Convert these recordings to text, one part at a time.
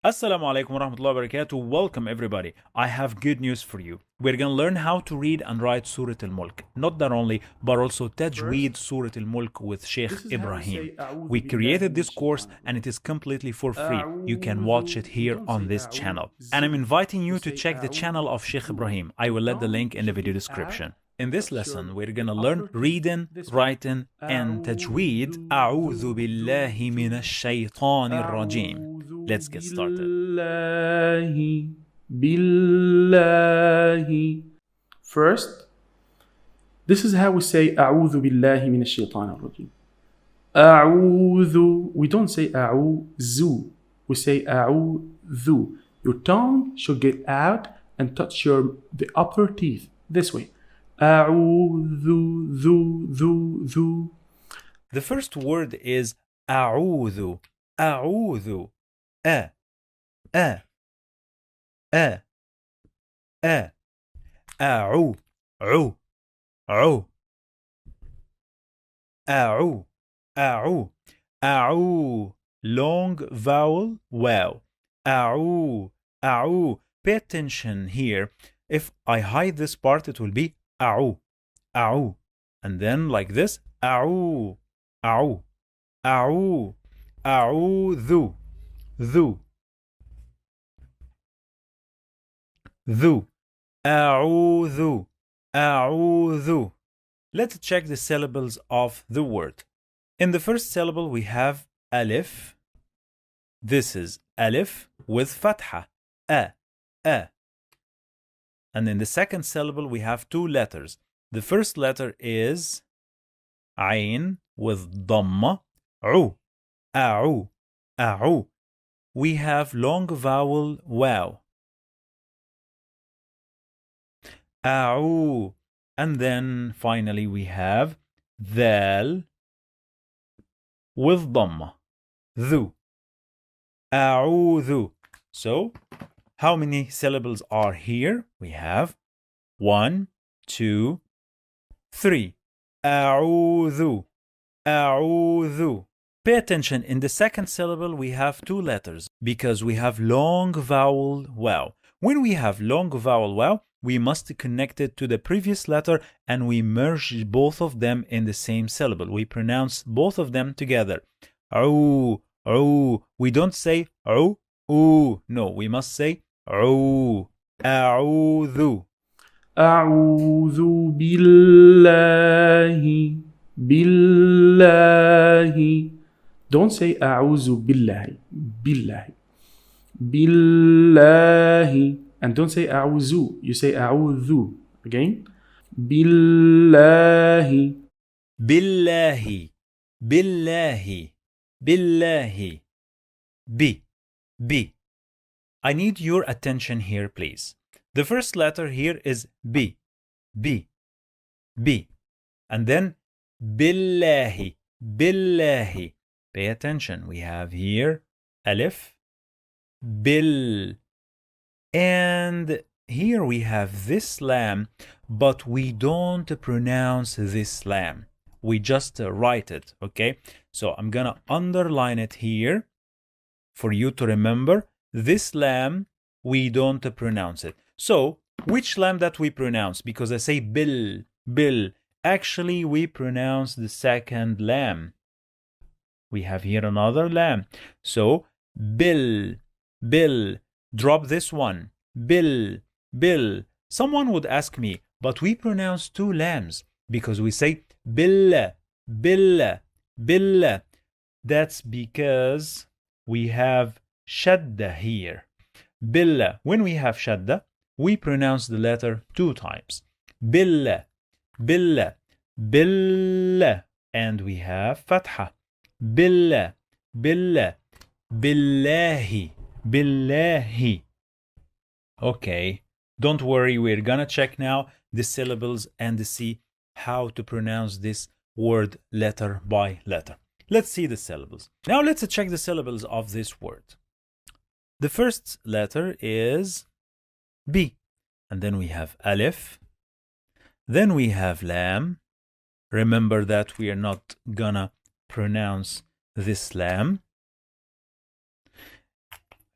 Assalamu alaikum wa rahmatullahi wa barakatuh. Welcome everybody. I have good news for you. We're going to learn how to read and write Surah Al-Mulk. Not that only, but also Tajweed Surah Al-Mulk with Sheikh Ibrahim. We created this course and it is completely for free. You can watch it here on this channel. And I'm inviting you to check the channel of Sheikh Ibrahim. I will let the link in the video description. In this lesson, we're going to learn reading, writing, and tajweed. أعوذ بالله من الشيطان الرجيم. Let's get started. Billahi. First, this is how we say أعوذ بالله من الشيطان الرجيم. أعوذ. We don't say أعوذ. We say أعوذ. Your tongue should get out and touch the upper teeth this way. أعوذ ذو. The first word is أعوذ. أعوذ. أ أ أ أ أعو عو عو أعو أعو أعو long vowel wow أعو أعو. Pay attention here. If I hide this part, it will be أعو أعو, and then like this أعو أعو أعو أعوذ ذو ذو أعوذ أعوذ. Let's check the syllables of the word. In the first syllable we have alif. This is alif with fatha a. And in the second syllable we have two letters. The first letter is ayn with dhamma u. A'u a'u. We have long vowel wow. A'u. And then finally we have dhal with dhamma. Dhu. A'udhu. So, how many syllables are here? We have 1, 2, 3. A'udhu. A'udhu. Pay attention, in the second syllable we have two letters because we have long vowel wow. When we have long vowel wow, we must connect it to the previous letter and we merge both of them in the same syllable. We pronounce both of them together. Au, au. We don't say au, oo. No, we must say au. A'udhu. A'udhu billahi. Billahi. Don't say أعوذ بالله. Billahi. Billahi. And don't say أعوذ. You say أعوذ. Again. Billahi. Billahi. Billahi. Billahi. B. I need your attention here, please. The first letter here is B. B. And then Billahi. Billahi. Pay attention. We have here alif, bil, and here we have this lam, but we don't pronounce this lam. We just write it, okay? So I'm gonna underline it here for you to remember. This lam, we don't pronounce it. So, which lam that we pronounce? Because I say bil. Actually, we pronounce the second lam. We have here another lam. So, bil. Drop this one. Bil. Someone would ask me, but we pronounce two lams because we say bil. That's because we have shadda here. Bil. When we have shadda, we pronounce the letter two times. Bil. And we have fatha. Billah. Billahi. Okay, don't worry, we're gonna check now the syllables and see how to pronounce this word letter by letter. Let's see the syllables. Now let's check the syllables of this word. The first letter is B, and then we have alif, then we have lam. Remember that we are not gonna pronounce this lam.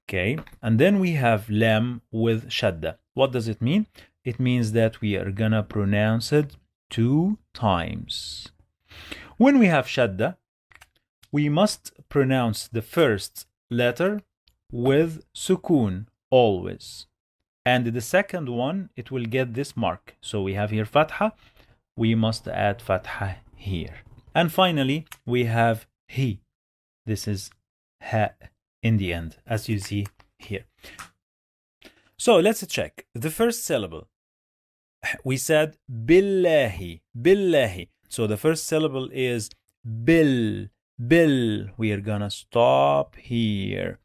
Okay, and then we have lam with shadda. What does it mean? It means that we are gonna pronounce it 2 times. When we have shadda, we must pronounce the first letter with sukun always. And the second one, it will get this mark. So we have here fatha, we must add fatha here. And finally, we have he. This is ha in the end, as you see here. So let's check. The first syllable, we said billahi, billahi. So the first syllable is bil, bil. We are gonna stop here.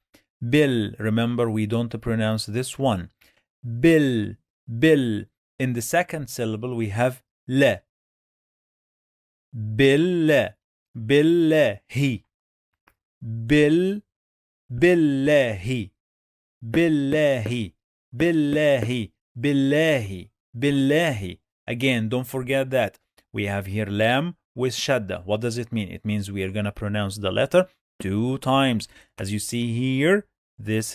Bil, remember we don't pronounce this one. Bil, bil. In the second syllable we have la. Billah, billahi. Bil, billahi. Billahi, billahi, billahi, billahi. Again, don't forget that. We have here lam with shadda. What does it mean? It means we are going to pronounce the letter 2 times. As you see here, these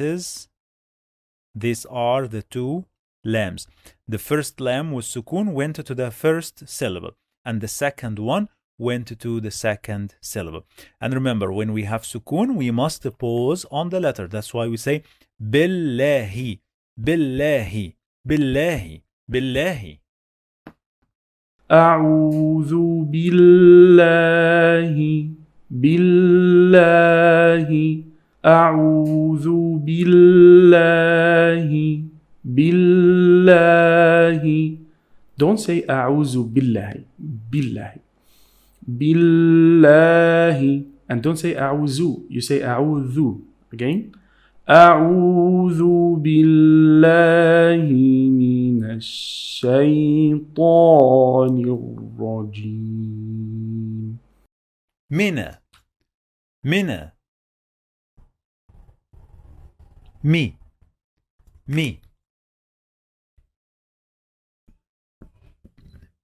are the 2 lams. The first lam with sukun went to the first syllable, and the second one went to the second syllable. And remember, when we have sukun, we must pause on the letter. That's why we say billahi, billahi, billahi, billahi. أعوذ بالله بالله أعوذ بالله بالله. Don't say أعوذ بالله بالله بالله, and don't say أعوذ. You say أعوذ again. أعوذ بالله من الشيطان الرجيم. Mina, mina. Me, me.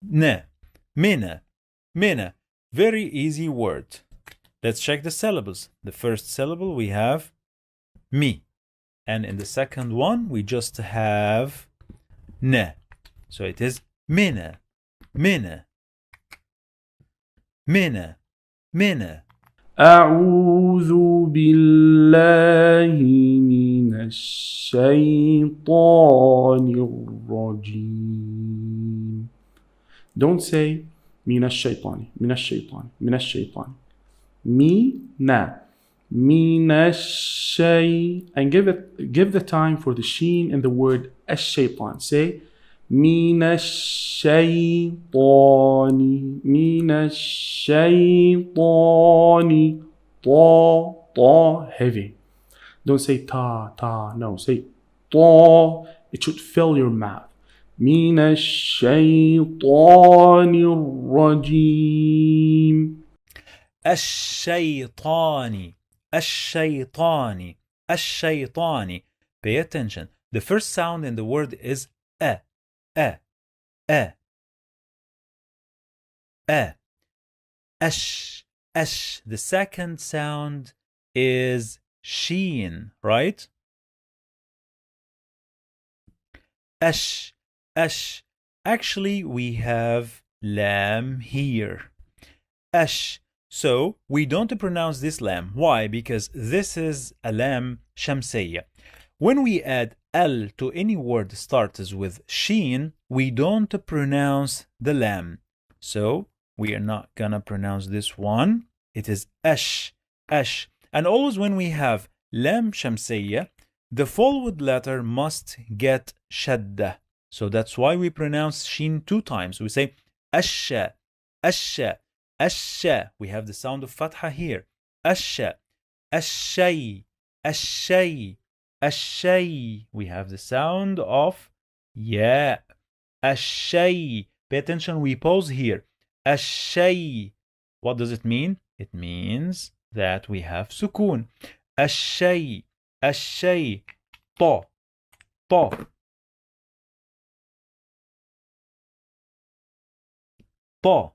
Na, mina, mina. Very easy word. Let's check the syllables. The first syllable we have me, and in the second one we just have na. So it is mina, mina, mina, mina. أعوذ بالله من الشيطان الرجيم. Don't say من الشيطان من الشيطان من الشيطان. من الشي, and give the time for the sheen in the word الشيطان. Say من الشيطان من الشيطان. طا heavy. Don't say ta, no, say طا. It should fill your mouth. من الشيطان الرجيم. الشيطان, الشيطان, الشيطان. Pay attention. The first sound in the word is a. Ash, ash. The second sound is sheen, right? Ash, ash. Actually, we have lam here. Ash. So we don't pronounce this lam. Why? Because this is a lam shamsiyya. When we add al to any word starts with sheen, we don't pronounce the lam. So we are not gonna pronounce this one. It is ash, ash. And always when we have lam shamsiyya, the followed letter must get shadda. So that's why we pronounce sheen 2 times. We say asha, asha, asha. We have the sound of fatha here. Asha, ashay, ashay, ashay. We have the sound of ya. Ashay. Pay attention, we pause here. Ashay. What does it mean? It means that we have sukun. Ashay, ashay. Ta, ta. Ta.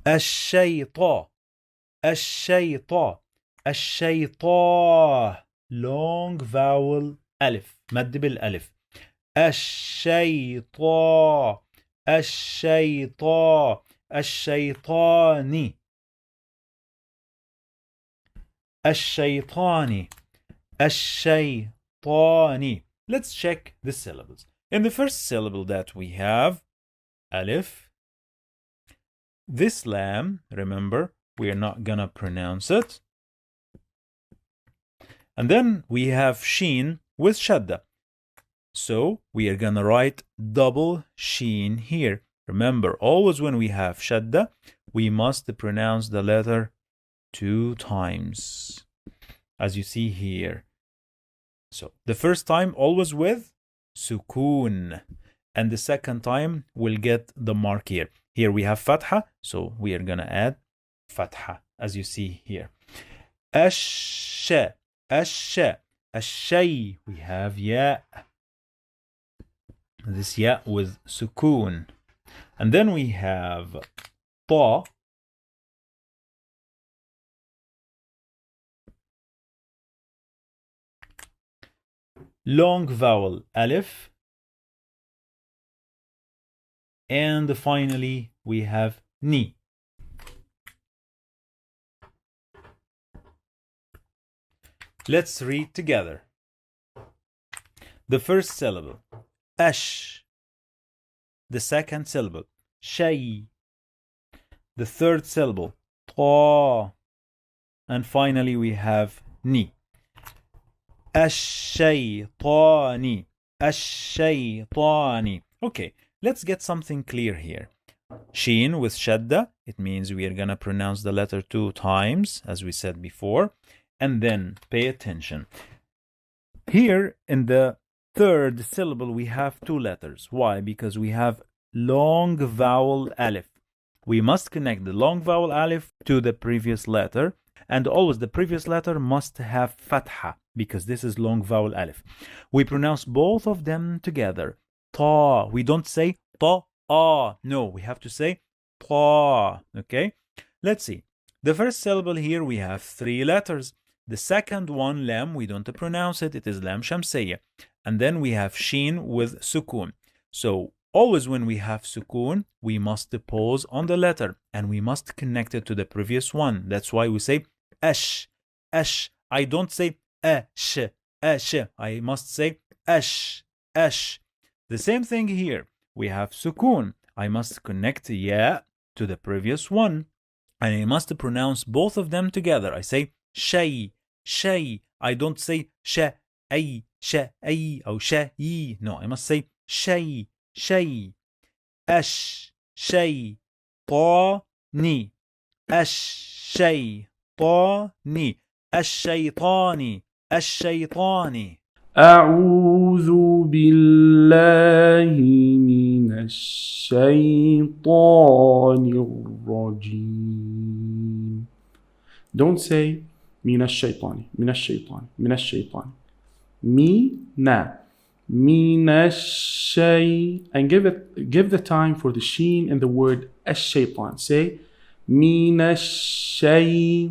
الشيطان, الشيطان. الشيطان long vowel ألف مد بالألف الشيطان الشيطان الشيطاني الشيطاني الشيطاني. Let's check the syllables. In the first syllable that we have alif, this lam, remember, we are not gonna pronounce it. And then we have sheen with shadda. So we are gonna write double sheen here. Remember, always when we have shadda, we must pronounce the letter 2 times, as you see here. So the first time always with sukoon, and the second time we'll get the mark here. Here we have fatha, so we are gonna add fatha, as you see here. Ash, ash, ashay, we have ya. This ya with sukoon. And then we have ta. Long vowel alif. And finally we have ni. Let's read together. The first syllable, ash. The second syllable, shay. The third syllable, ta. And finally we have ni. الشيطاني الشيطاني. Okay, let's get something clear here. Sheen with shadda, it means we are gonna pronounce the letter 2 times, as we said before. And then pay attention. Here in the third syllable we have 2 letters. Why? Because we have long vowel alif. We must connect the long vowel alif to the previous letter. And always the previous letter must have fatha, because this is long vowel alif. We pronounce both of them together. Ta. We don't say ta, ah. No, we have to say ta. Okay? Let's see. The first syllable here, we have 3 letters. The second one, lam, we don't pronounce it. It is lam shamsiyya. And then we have sheen with sukoon. So always when we have sukoon, we must pause on the letter and we must connect it to the previous one. That's why we say ash, ash. I don't say ash, ash. I must say ash, ash. The same thing here. We have sukoon. I must connect ya to the previous one. And I must pronounce both of them together. I say shay, shay. I don't say shay, shay, or shay. No, I must say shay, shay. Ash, shay, ta, ni. Ash, shay, طاني الشيطاني الشيطاني. أعوذ بالله من الشيطان الرجيم. Don't say من الشيطان من الشيطان من الشيطان. من الشي, and give the time for the sheen in the word الشيطان. Say من الشيطان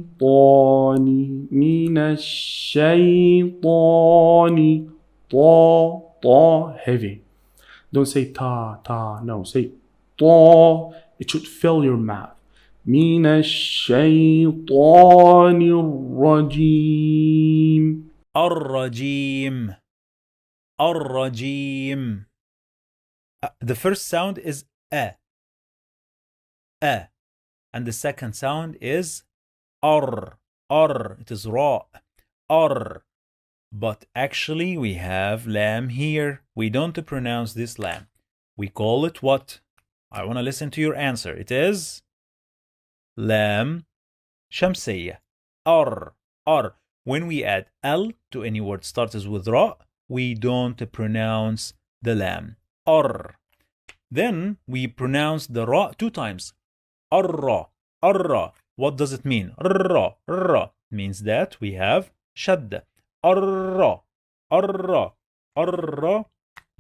من الشيطان. طا heavy. Don't say ta. No, say طا. It should fill your mouth. من الشيطان الرجيم. الرجيم الرجيم. The first sound is a. And the second sound is ar. It is ra. Ar. But actually we have lam here. We don't pronounce this lam. We call it what? I want to listen to your answer. It is lam shamsiyya. Ar. When we add al to any word starts with ra, we don't pronounce the lam. Ar. Then we pronounce the ra 2 times. Arra. What does it mean? Ra means that we have shadda. Arra.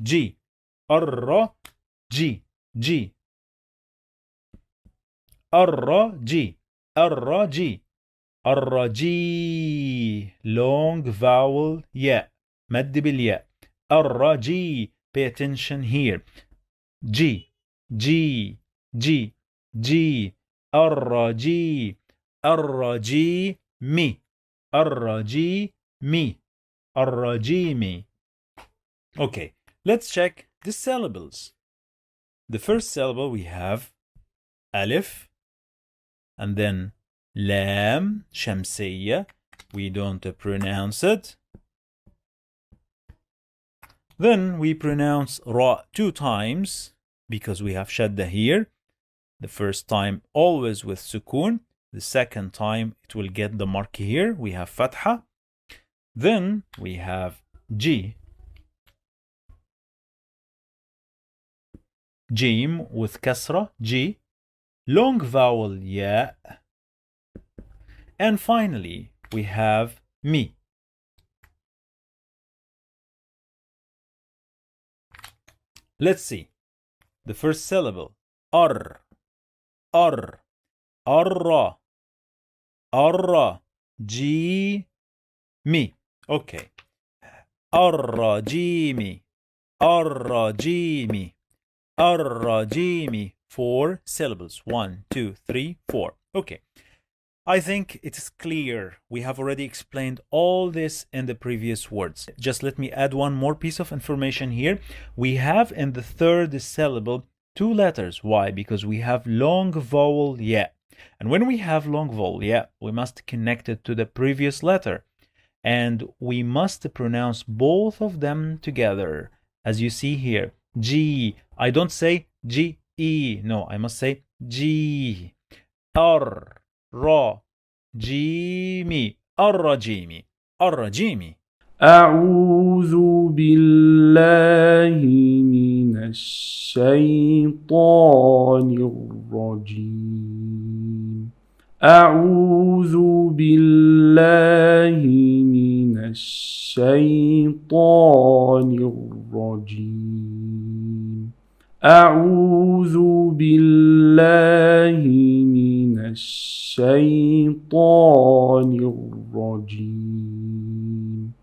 G. Arra. G. Arra. G. الرجي. Long vowel ياء. مد بالياء. الرجي. Pay attention here. G. G. G. G. الرجي. الرجي مي. الرجي مي. الرجيم. Okay, let's check the syllables. The first syllable we have alif, and then lam shamsiyya. We don't pronounce it. Then we pronounce ra 2 times because we have shadda here. The first time always with sukun. The second time it will get the mark here. We have fatha. Then we have G. Jim with kasra, G. Long vowel ya. And finally we have mi. Let's see. The first syllable. Ar. Ar. Arra. Arra. G. Mi. Okay. Arrajimi. Arrajimi. Arrajimi. 4 syllables. 1, 2, 3, 4. Okay. I think it is clear. We have already explained all this in the previous words. Just let me add one more piece of information here. We have in the third syllable 2 letters. Why? Because we have long vowel ya. And when we have long vowel ya, we must connect it to the previous letter. And we must pronounce both of them together. As you see here, G. I don't say G-E. No, I must say G. Ar. Ra. Jimi. Arrajimi. Arrajimi. أعوذ بالله من الشيطان الرجيم أعوذ بالله من الشيطان الرجيم أعوذ بالله من الشيطان الرجيم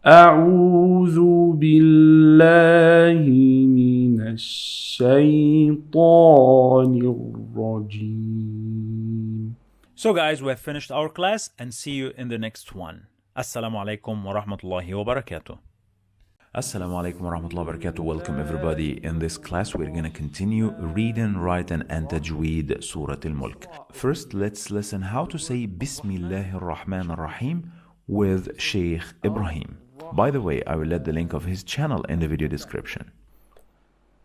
أعوذ بالله من الشيطان الرجيم. So guys, we have finished our class and see you in the next one. Assalamu alaikum wa rahmatullahi wa barakatuh. Assalamu alaikum wa rahmatullahi wa barakatuh. Welcome everybody. In this class we're going to continue reading, writing and tajweed Surah Al-Mulk. First, let's listen how to say Bismillah ar-Rahman ar-Rahim with Sheikh Ibrahim. By the way, I will let the link of his channel in the video description.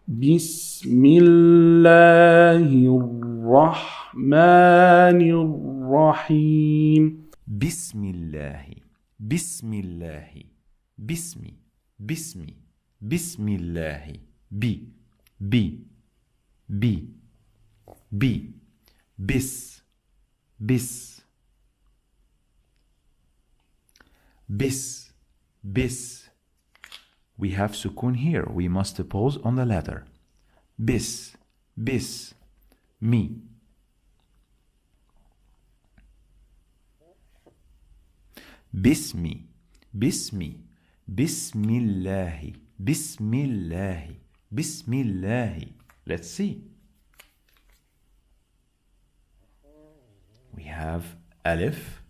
Bismillahir-Rahmanir-Rahim. Bismillahi. Bismillahi. Bismi. Bismi. Bismillahi. Bi. Bi. Bi. Bi. Bis. Bis. Bis. Bis. We have sukun here. We must pause on the letter. Bis. Bis. Mi. Bismi. Bismi. Bismillahi. Bismillahi. Bismillahi. Let's see. We have alif.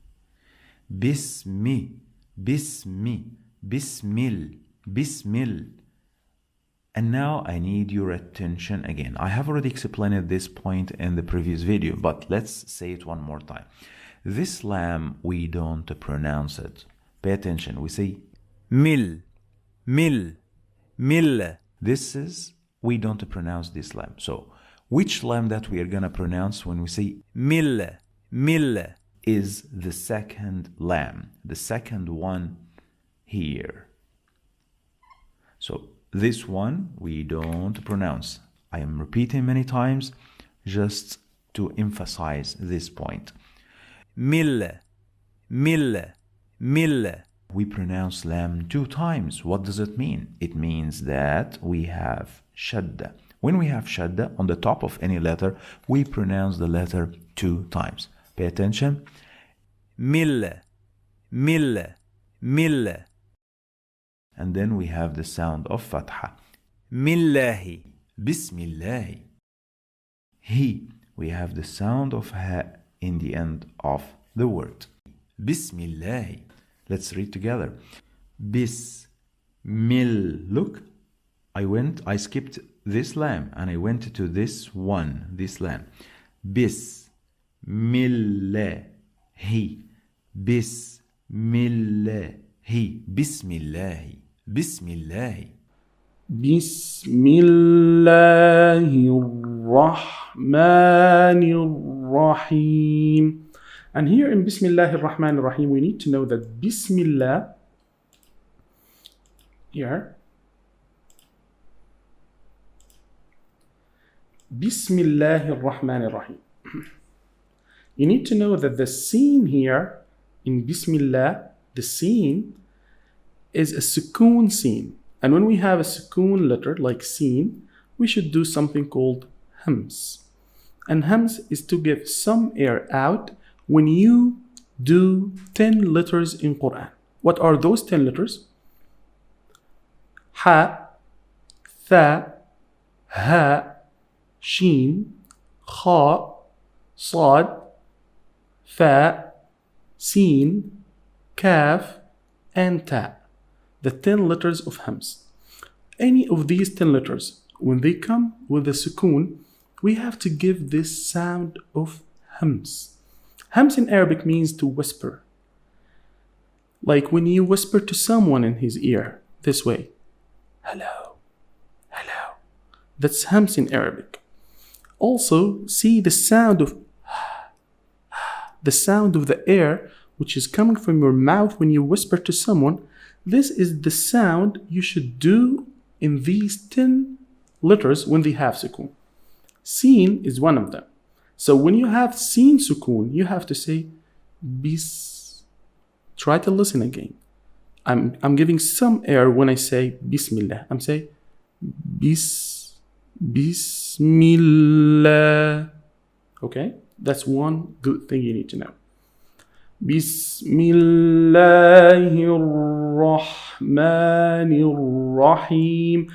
Bismi. Bismi. Bismil. Bismil. And now I need your attention again. I have already explained this point in the previous video, but let's say it one more time. This lam, we don't pronounce it. Pay attention. We say mil, mil, mil. This is, we don't pronounce this lam. So, which lam that we are going to pronounce when we say mil, mil, is the second lam, the second one here. So, this one we don't pronounce. I am repeating many times just to emphasize this point. Mil, mil, mil. We pronounce lam 2 times. What does it mean? It means that we have shadda. When we have shadda on the top of any letter, we pronounce the letter 2 times. Pay attention. Mill, mill, mill. And then we have the sound of Fatha. Millahi, Bismillah. He. We have the sound of Ha in the end of the word. Bismillah. Let's read together. Bismillah. Look, I skipped this lam and I went to this lam. Bismillah. Bismillah. Bismillah. Bismillah. Bismillahir-Rahmanir-Rahim. And here in Bismillahir-Rahmanir-Rahim, we need to know that Bismillah here, Bismillahir-Rahmanir-Rahim. You need to know that the scene here in Bismillah, the scene is a sukoon scene. And when we have a sukoon letter like scene, we should do something called hams. And hams is to give some air out when you do 10 letters in Quran. What are those 10 letters? Ha, Tha, Ha, Sheen, Kha, Sad, Fa, Sin, Kaf, and Ta. The 10 letters of hams. Any of these 10 letters, when they come with a sukoon, we have to give this sound of hams. Hams in Arabic means to whisper. Like when you whisper to someone in his ear, this way. Hello, hello. That's hams in Arabic. Also, see the sound of the air which is coming from your mouth when you whisper to someone. This is the sound you should do in these 10 letters when they have sukoon. Sin is one of them. So when you have sin sukoon, you have to say bis. Try to listen again. I'm giving some air when I say Bismillah. I'm saying Bismillah. Okay? That's one good thing you need to know. Bismillahir-Rahmanir-Rahim.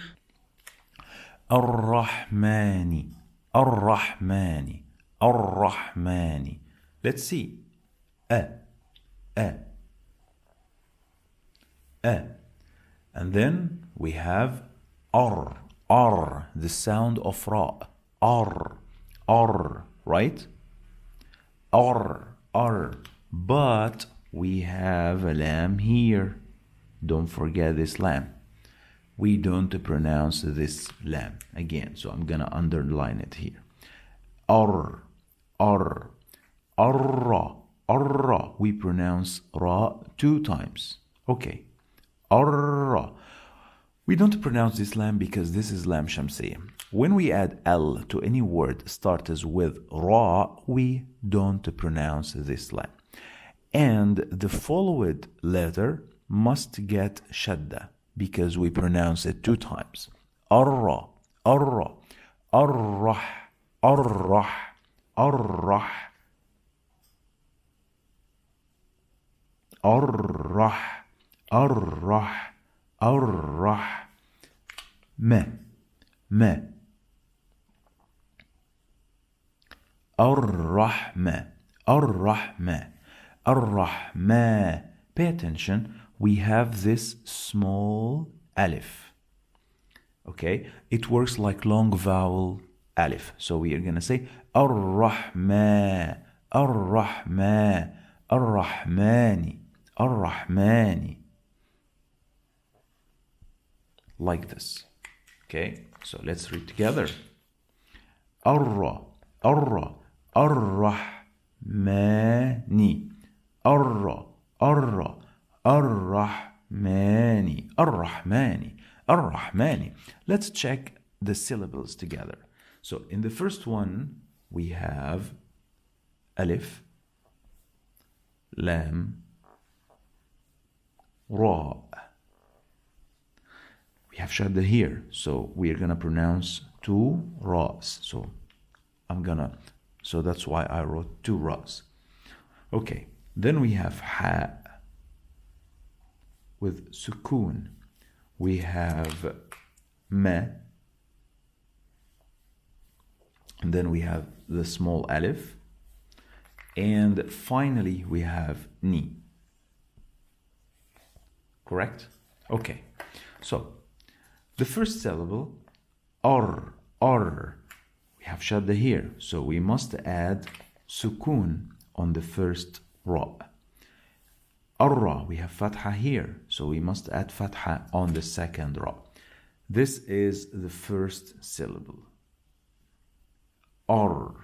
Ar-Rahmani. Ar-Rahmani. Ar-Rahmani. Let's see. And then we have ar, the sound of ra. Ar, right? Ar. But we have a lam here. Don't forget this lam. We don't pronounce this lam again, so I'm gonna underline it here. Ar, arra. We pronounce ra 2 times. Okay. Arra. We don't pronounce this lam because this is lam shamsiyah. When we add L to any word starts with ra, we don't pronounce this lam. And the followed letter must get shadda because we pronounce it 2 times. Arra, arrah, arrah. Ma. Ar-Rahma. Pay attention. We have this small alif. Okay? It works like long vowel alif. So we are going to say Ar-Rahma. Ar-Rahmani. Like this. Okay? So let's read together. Ar-Rahmani. Ar-Rahmani. Let's check the syllables together. So in the first one, we have alif, lam, ra. We have shadda here, so we are gonna pronounce 2 ra's. So that's why I wrote 2 ra's. Okay, Then we have ha with sukoon. We have ma. And then we have the small alif. And finally we have ni. Correct? Okay. So the first syllable, ar. We have shadda here, so we must add sukoon on the first ra. Arra, we have fatha here, so we must add fatha on the second ra. This is the first syllable. Ar.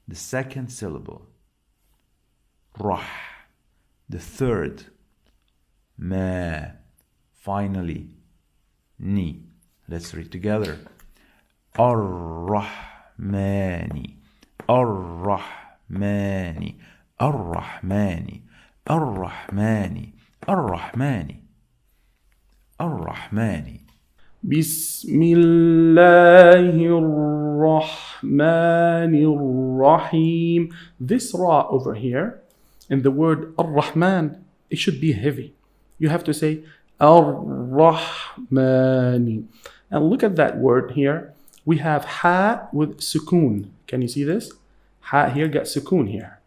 The second syllable. Rah. The third. Ma. Finally. Ni. Let's read together. Ar-Rahmani. Ar-Rahmani. Ar-Rahmani. Ar-Rahmani. Ar-Rahmani. Ar-Rahmani. Bismillahir-Rahmanir-Rahim. This ra over here in the word Ar-Rahman, it should be heavy. You have to say Ar-Rahmani. And look at that word here. We have ha with sukoon. Can you see this? Ha here got sukoon here.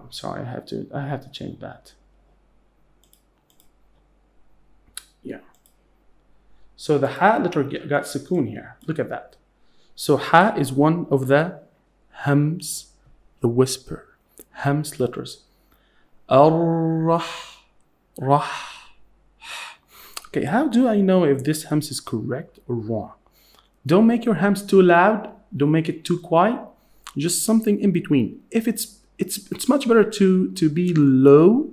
Sorry, I have to change that. Yeah. So the ha letter got sukoon here. Look at that. So ha is one of the hams, the whisper, hams letters. Ar-rah, rah. Okay, how do I know if this hams is correct or wrong? Don't make your hams too loud. Don't make it too quiet. Just something in between. If it's much better to be low.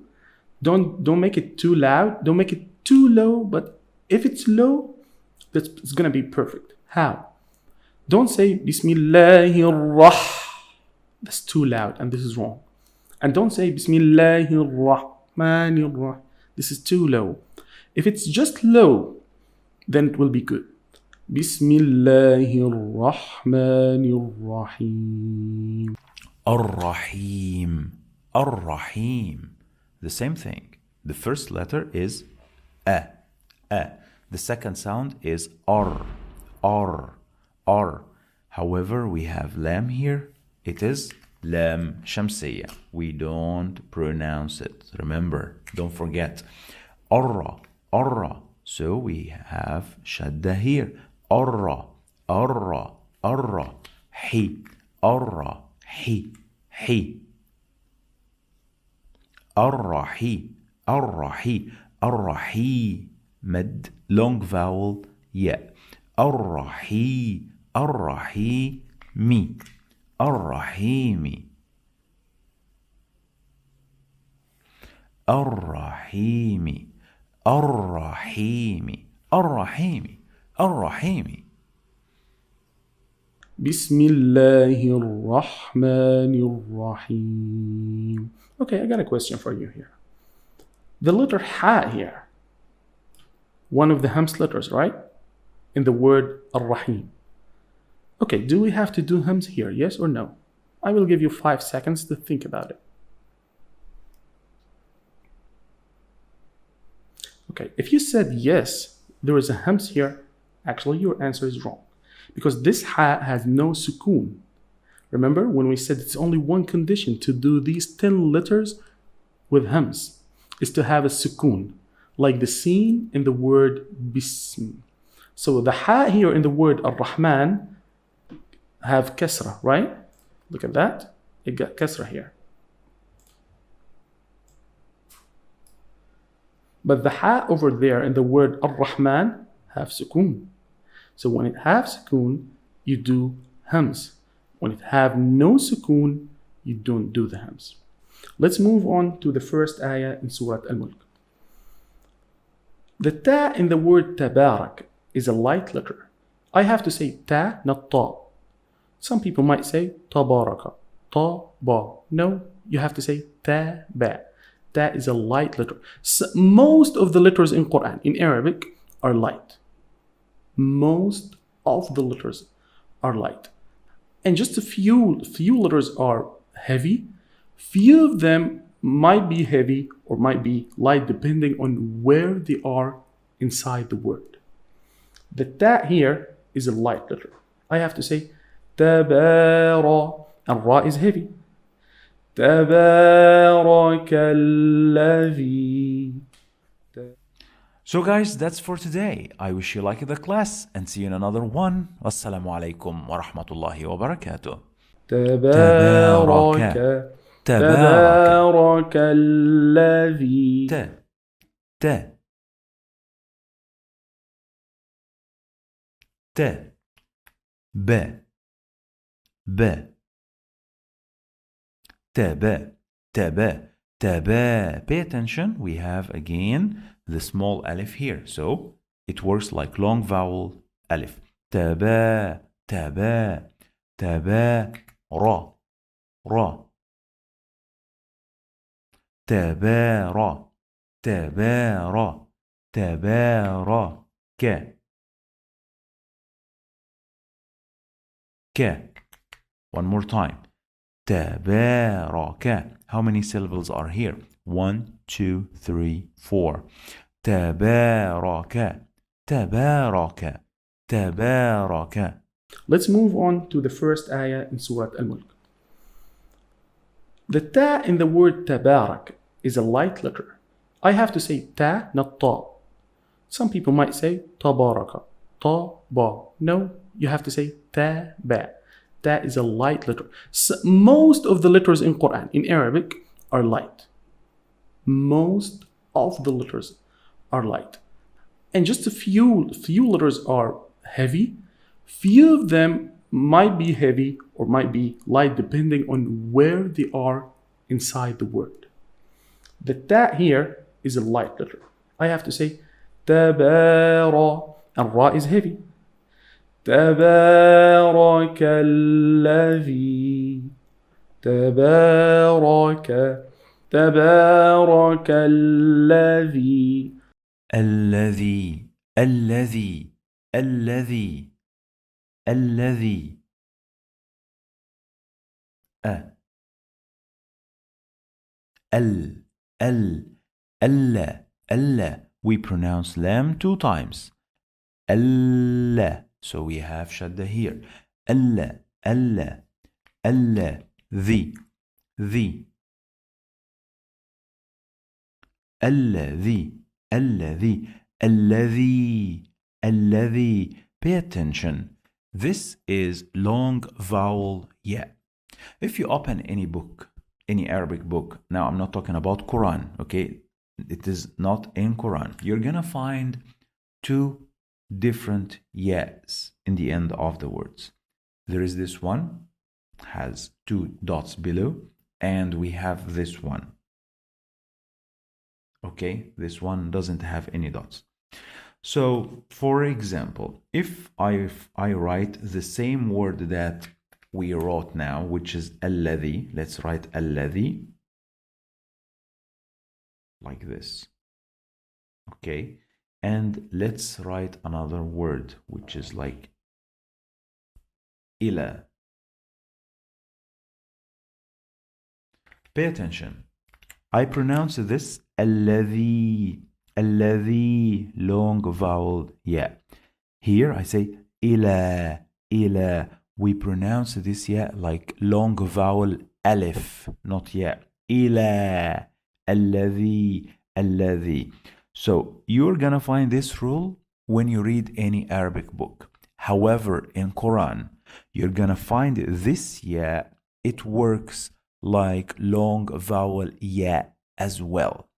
Don't make it too loud. Don't make it too low. But if it's low, it's gonna be perfect. How? Don't say Bismillahir-Rah. That's too loud, and this is wrong. And don't say Bismillahir-Rahmanir-Rahim. This is too low. If it's just low, then it will be good. Bismillahir-Rahmanir-Rahim. Ar-Rahim. Ar-Rahim. The same thing. The first letter is a. The second sound is ar. However, we have lam here. It is lam shamsiyya. We don't pronounce it. Remember, don't forget. Arra. So we have shadda here. Arra. Hi. Arra. Hi. Arrahi. Mad. Long vowel. Ya. Arrahi. Mi. Arrahimi. Arrahimi. Arrahimi. Arrahimi. Arrahimi. Bismillahir-Rahmanir-Rahim. Okay, I got a question for you here. The letter ha here, one of the hams letters, right? In the word Ar-Rahim. Okay, do we have to do hams here, yes or no? I will give you 5 seconds to think about it. Okay, if you said yes, there is a hams here, actually your answer is wrong. Because this ha has no sukoon. Remember when we said it's only one condition to do these 10 letters with hams is to have a sukoon, like the seen in the word bism. So the ha here in the word Ar-Rahman have kasra, right? Look at that. It got kasra here. But the ha over there in the word Ar-Rahman have sukoon. So when it have sukoon, you do hams. When it have no sukoon, you don't do the hams. Let's move on to the first ayah in Surah Al-Mulk. The ta in the word tabarak is a light letter. I have to say ta, not ta. Some people might say tabaraka, ta, ba. No, you have to say ta, ba. Ta is a light letter. So most of the letters in Quran, in Arabic, are light. Most of the letters are light. And just a few letters are heavy. Few of them might be heavy or might be light depending on where they are inside the word. The ta here is a light letter. I have to say tabara, and ra is heavy. تبارك الذي. So guys, that's for today. I wish you liked the class and see you in another one. Wassalamu alaikum wa rahmatullahi wa barakatuh. تبارك تبارك الذي. Pay attention, we have again the small alif here. So it works like long vowel alif. Taba, taba, taba, ra, ra. Tabara, tabara, tabaraka. Ka. One more time. Tabaraka. How many syllables are here? 1, 2, 3, 4. Tabaraka. Tabaraka. Tabaraka. Let's move on to the first ayah in Surah Al-Mulk. The ta in the word tabarak is a light letter. I have to say ta, not ta. Some people might say tabaraka, ta, ba. No, you have to say ta, ba. Ta is a light letter. So most of the letters in Quran, in Arabic, are light. Most of the letters are light. And just a few letters are heavy. Few of them might be heavy or might be light depending on where they are inside the word. The ta here is a light letter. I have to say tabara, and ra is heavy. تبارك الذي. تبارك تبارك الذي. الذي الذي الذي الذي Allah. We pronounce lam 2 times. Allah. So we have shadda here. Allah. The. الذي. Pay attention. This is long vowel ya. If you open any book, any Arabic book, now I'm not talking about Quran, okay? It is not in Quran. You're gonna find 2 different yas in the end of the words. There is this one, has 2 dots below, and we have this one. Okay, this one doesn't have any dots. So, for example, if I write the same word that we wrote now, which is alladhi, let's write alladhi like this. Okay, and let's write another word, which is like ila. Pay attention. I pronounce this alladhi, long vowel ya. Here I say ila. We pronounce this ya like long vowel alif, not ya. Ila, alladhi. So you're gonna find this rule when you read any Arabic book. However, in Quran, you're gonna find this ya, it works like long vowel ya as well.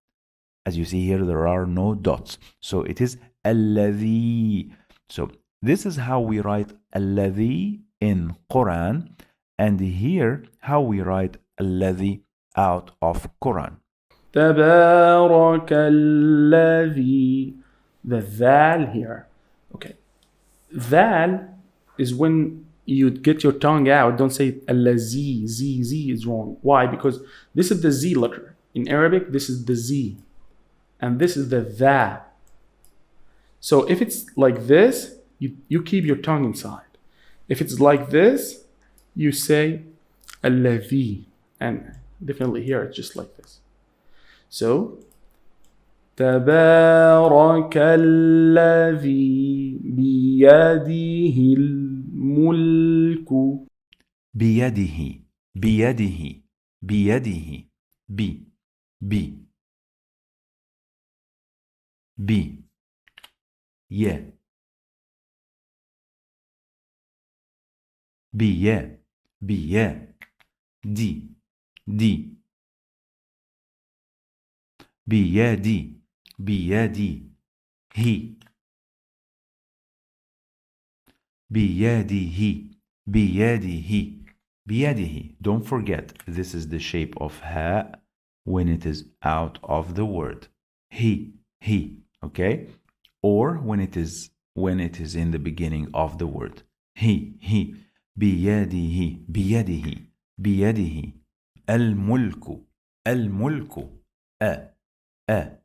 As you see here, there are no dots. So it is alladhi. So this is how we write alladhi in Quran, and here how we write alladhi out of Quran. تبارك الذي. The dhal here. Okay. Dhal is when you get your tongue out. Don't say allazi. Z is wrong. Why? Because this is the Z letter. In Arabic, this is the Z. And this is the dha. So if it's like this, you keep your tongue inside. If it's like this, you say alladhi. And definitely here, it's just like this. So تبارك الذي بيده الملك. بيده بيده بيده بي بي بي يه بيه بيه دي دي بيدي بيدي هي بيده بيده بيده. Don't forget, this is the shape of ha when it is out of the word. He, okay? Or when it is in the beginning of the word. He. بيده بيده بيده الملك الملك أ أ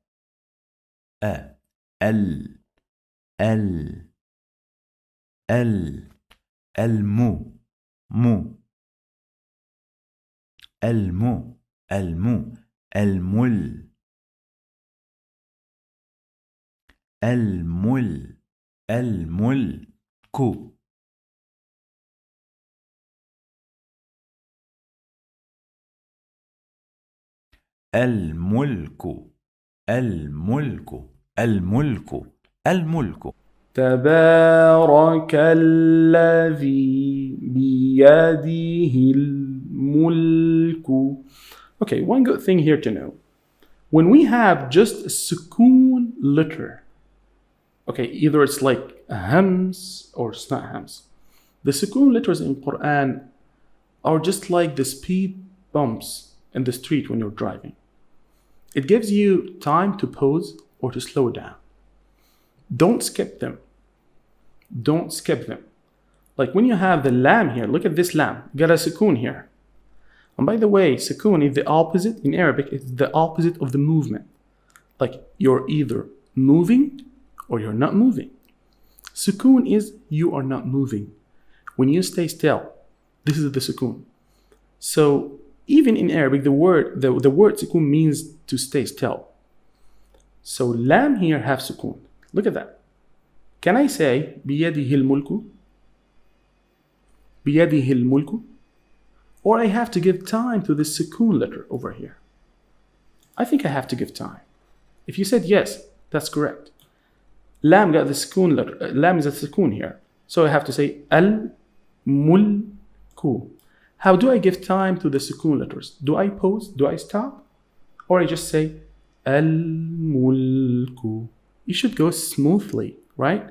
أ ال ال ال المو مو المو المو المل المل الملك الملك الملك الملك الملك. تبارك الذي بيده الملك. Okay, one good thing here to know. When we have just a sukoon letter, okay, either it's like a hams or it's not hams. The sukoon letters in Quran are just like the speed bumps in the street when you're driving. It gives you time to pause or to slow down. Don't skip them. Don't skip them. Like when you have the lam here, look at this lam, got a sukoon here. And by the way, sukoon is the opposite, in Arabic, it's the opposite of the movement. Like you're either moving or you're not moving. Sukoon is you are not moving. When you stay still, this is the sukoon. So even in Arabic, the word sukoon means to stay still. So lam here have sukoon. Look at that. Can I say بيده الملك? بيده الملك? Or I have to give time to this sukoon letter over here. I think I have to give time. If you said yes, that's correct. Lam got the sukoon letter. Lam is a sukoon here. So I have to say al-mulku. How do I give time to the sukoon letters? Do I pause? Do I stop? Or I just say al-mulku. You should go smoothly, right?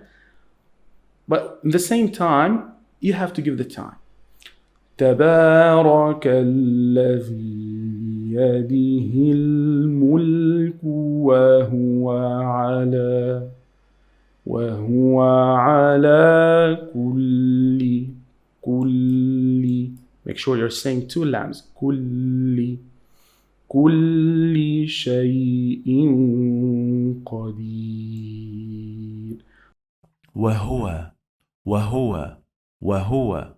But at the same time, you have to give the time. تبارك الذي بيده الملك وهو على كل. Make sure you're saying two lambs. كل شيء قدير. وهو وهو وهو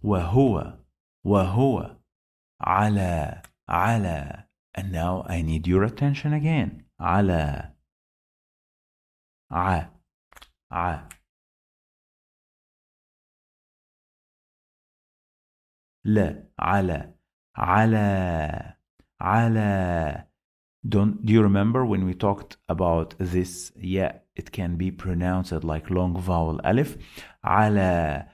هو وهو على and now I need your attention again. على لا على. Do you remember when we talked about this? Yeah, it can be pronounced like long vowel alif. على.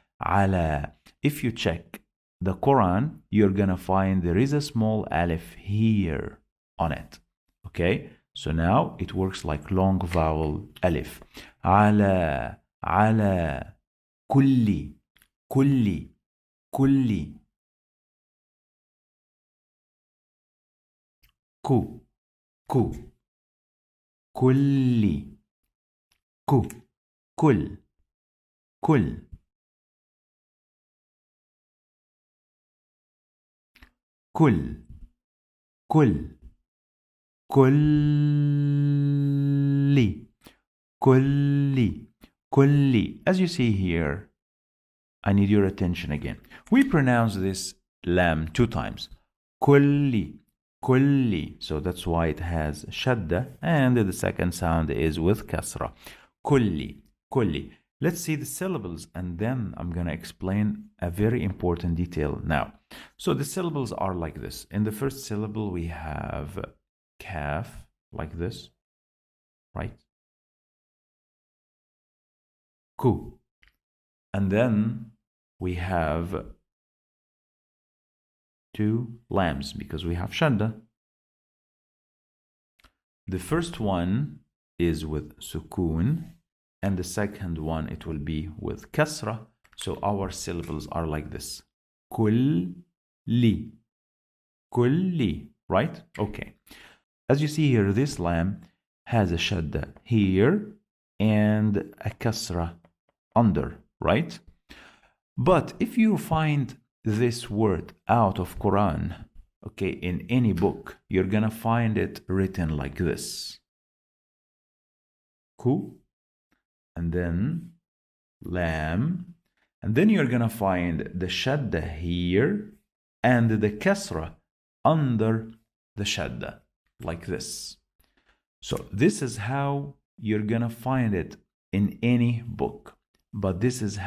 If you check the Quran, you're gonna find there is a small alif here on it. Okay, so now it works like long vowel alif. على كل كل كل kulli, kulli. As you see here, I need your attention again. We pronounce this lam 2 times. Kulli, kulli. So that's why it has shadda, and the second sound is with kasra. Kulli, kulli. Let's see the syllables, and then I'm going to explain a very important detail now. So the syllables are like this. In the first syllable, we have kaf, like this, right? Ku. And then we have 2 lambs because we have shadda. The first one is with sukoon, and the second one it will be with kasra. So our syllables are like this. Kulli, kulli, right? Okay. As you see here, this lam has a shadda here and a kasra under, right? But if you find this word out of Quran, okay, in any book, you're gonna find it written like this. Ku, and then lam, and then you're gonna find the shadda here and the kasra under the shadda, like this. So this is how you're gonna find it in any book. But this is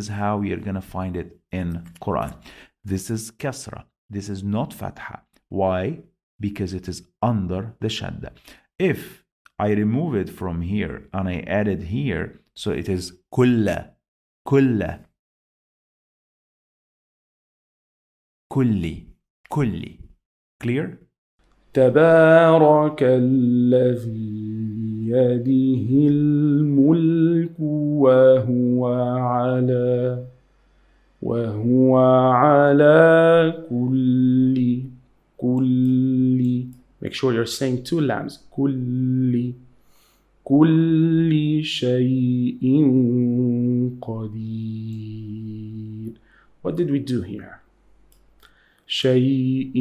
how you're gonna find it in Quran. This is kasra. This is not fatha. Why? Because it is under the shadda. If I remove it from here and I add it here, so it is kulla, kulla, kulli, kulli. Clear? تبارك الذي بيده الملك وهو على كل make sure you're saying 2 lambs كل شيء قدير. What did we do here? شيء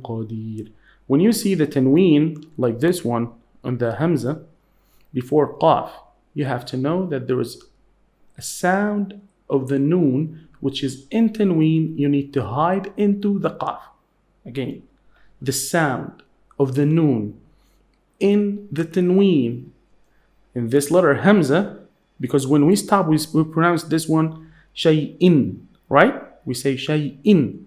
قدير. When you see the tanween like this one on the hamza before qaf, you have to know that there is a sound of the noon which is in tanween. You need to hide into the qaf. Again, the sound of the noon in the tanween in this letter hamza, because when we stop, we pronounce this one shay'in, right? We say shay'in.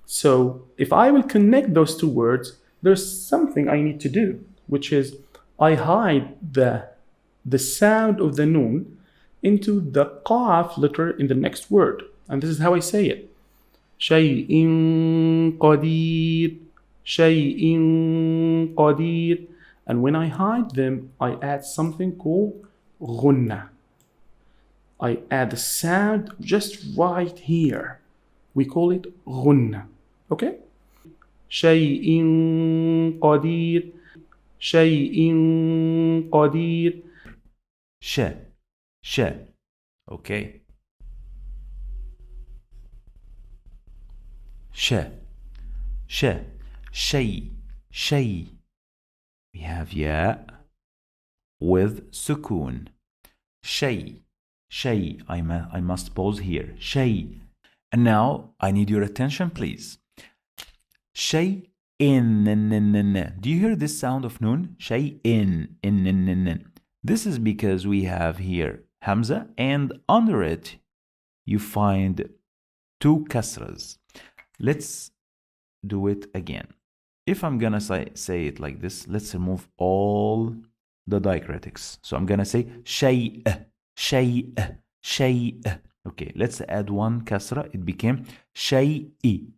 So if I will connect those 2 words, there's something I need to do, which is I hide the sound of the noon into the qaf letter in the next word. And this is how I say it. Shay'in qadir, shay'in qadir. And when I hide them, I add something called ghunna. I add the sound just right here. We call it ghunna. Okay? شيء قدير شيء قدير. ش. Okay. شيء. We have ya with sukoon. شيء. I must pause here. شيء. And now I need your attention, please. Shay in. Do you hear this sound of noon? Shay in. This is because we have here hamza, and under it you find 2 kasras. Let's do it again. If I'm gonna say it like this, let's remove all the diacritics. So I'm gonna say shay. Okay, let's add 1 kasra. It became shay'i.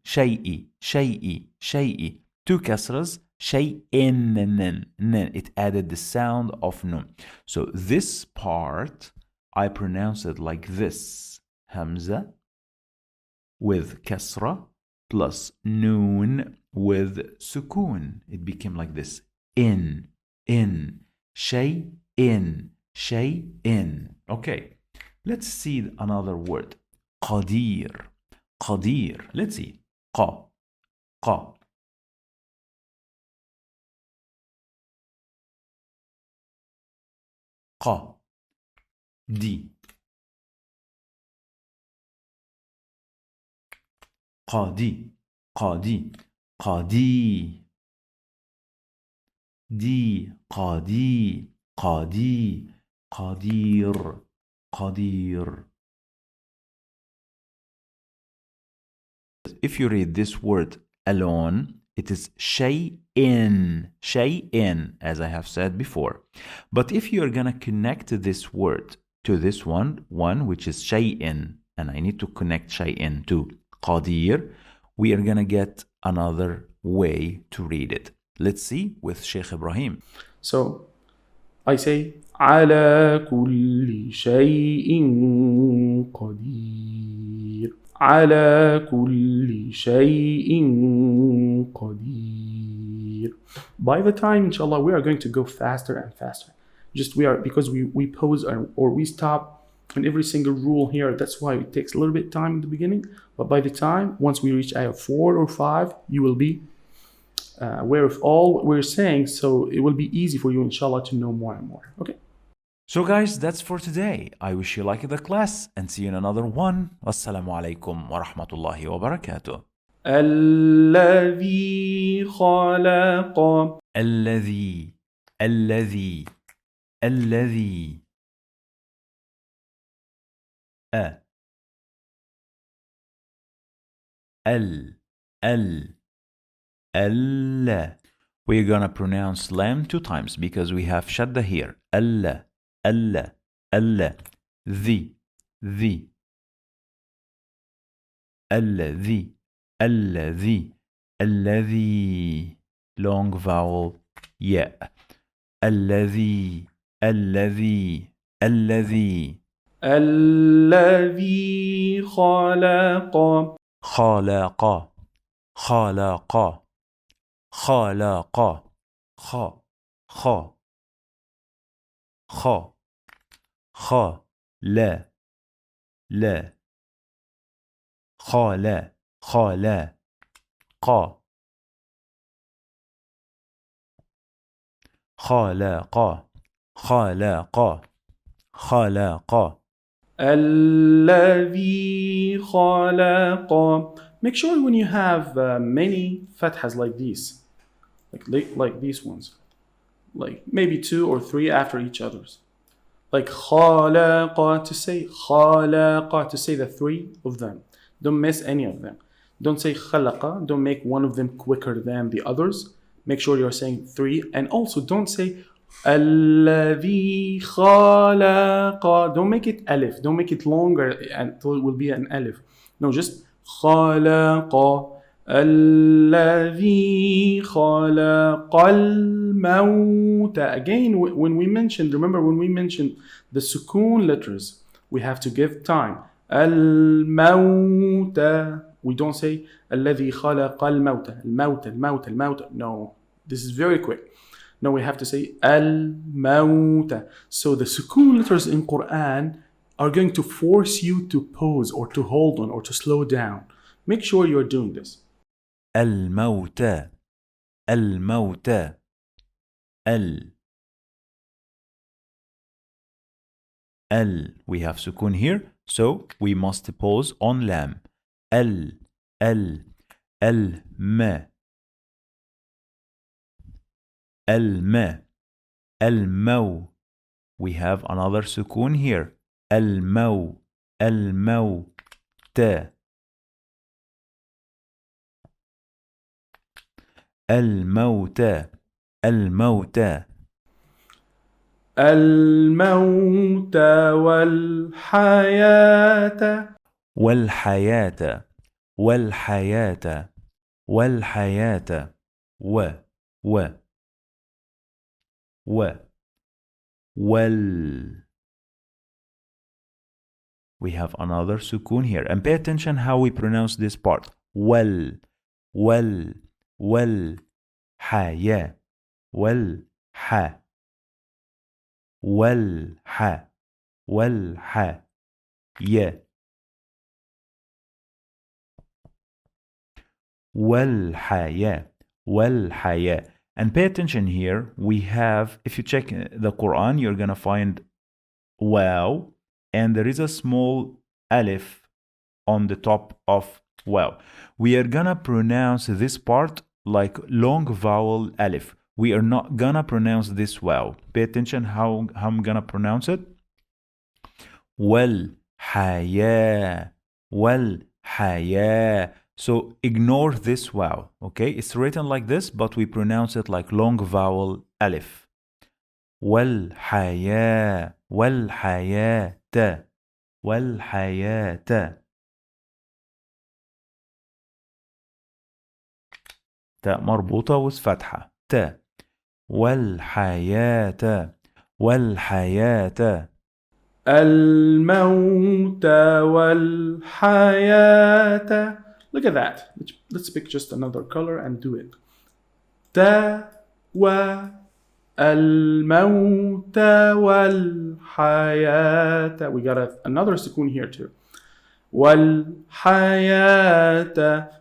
2 kasras, shay'in. It added the sound of nun. So this part, I pronounce it like this. Hamza with kasra plus noon with sukoon. It became like this. In. Shay'in. Okay. Let's see another word. Qadir. Let's see. Qa. ق دي قادي قادي قادي دي قادي قادي قدير قدير. If you read this word alone, it is شيء شيء, as I have said before. But if you're gonna connect this word to this one which is شيء, and I need to connect شيء to قدير, we are gonna get another way to read it. Let's see with Sheikh Ibrahim. So I say على كل شيء قدير على كل شيء قدير. By the time, inshallah, we are going to go faster and faster. Just because we pause or we stop on every single rule here. That's why it takes a little bit of time in the beginning. But by the time, once we reach ayah 4 or 5, you will be aware of all we're saying. So it will be easy for you, inshallah, to know more and more. Okay. So guys, that's for today. I wish you liked the class and see you in another one. Wassalamu alaikum wa rahmatullahi wa barakatuh. الذي خلق الذي الذي الذي ال. We're gonna pronounce lam 2 times because we have shadda here. Allah, Allah, Allah. The الذي الذي الذي. Long vowel yeah. الذي الذي الذي. الذي خلق خلق خلق خلق خ خ خ خ لا لا خلا خلا ق خلق خلق خلق. الذي خلق. Make sure when you have many fathas like these, like these ones, like maybe 2 or 3 after each others, like خلق, to say خلق, to say the 3 of them. Don't miss any of them. Don't say خلق. Don't make one of them quicker than the others. Make sure you're saying 3, and also don't say الذي خلق. Don't make it alif. Don't make it longer until it will be an alif. No, just خلق. الذي خلق الموت. Again, when we mentioned, remember when we mentioned the sukoon letters, we have to give time. الموت. We don't say الذي خلق الموت. الموت الموت الموت. No, this is very quick. No, we have to say al-mawta. So the sukoon letters in Quran are going to force you to pause or to hold on or to slow down. Make sure you're doing this. الموتى الموتى ال. We have sukoon here, so we must pause on lam. الما الماء المو. We have another sukoon here. الموت الموتى الموتى الموتى. الموت والحياة والحياة والحياة والحياة و وال. We have another sukoon here, and pay attention how we pronounce this part. والحياة والحياة والحياة. And pay attention here, we have, if you check the Quran, you're going to find wow, and there is a small alif on the top of wow. We are gonna pronounce this part like long vowel alif. We are not gonna pronounce this wow. Pay attention how I'm gonna pronounce it. والحياة والحياة. So ignore this wow, okay? It's written like this, but we pronounce it like long vowel alif. والحياة والحياة والحياة. تاء مربوطة وفتحة تاء. والحياة والحياة. الموت والحياة. Look at that. Let's pick just another color and do it. الموت والحياة. We got another sukoon here too. والحياة.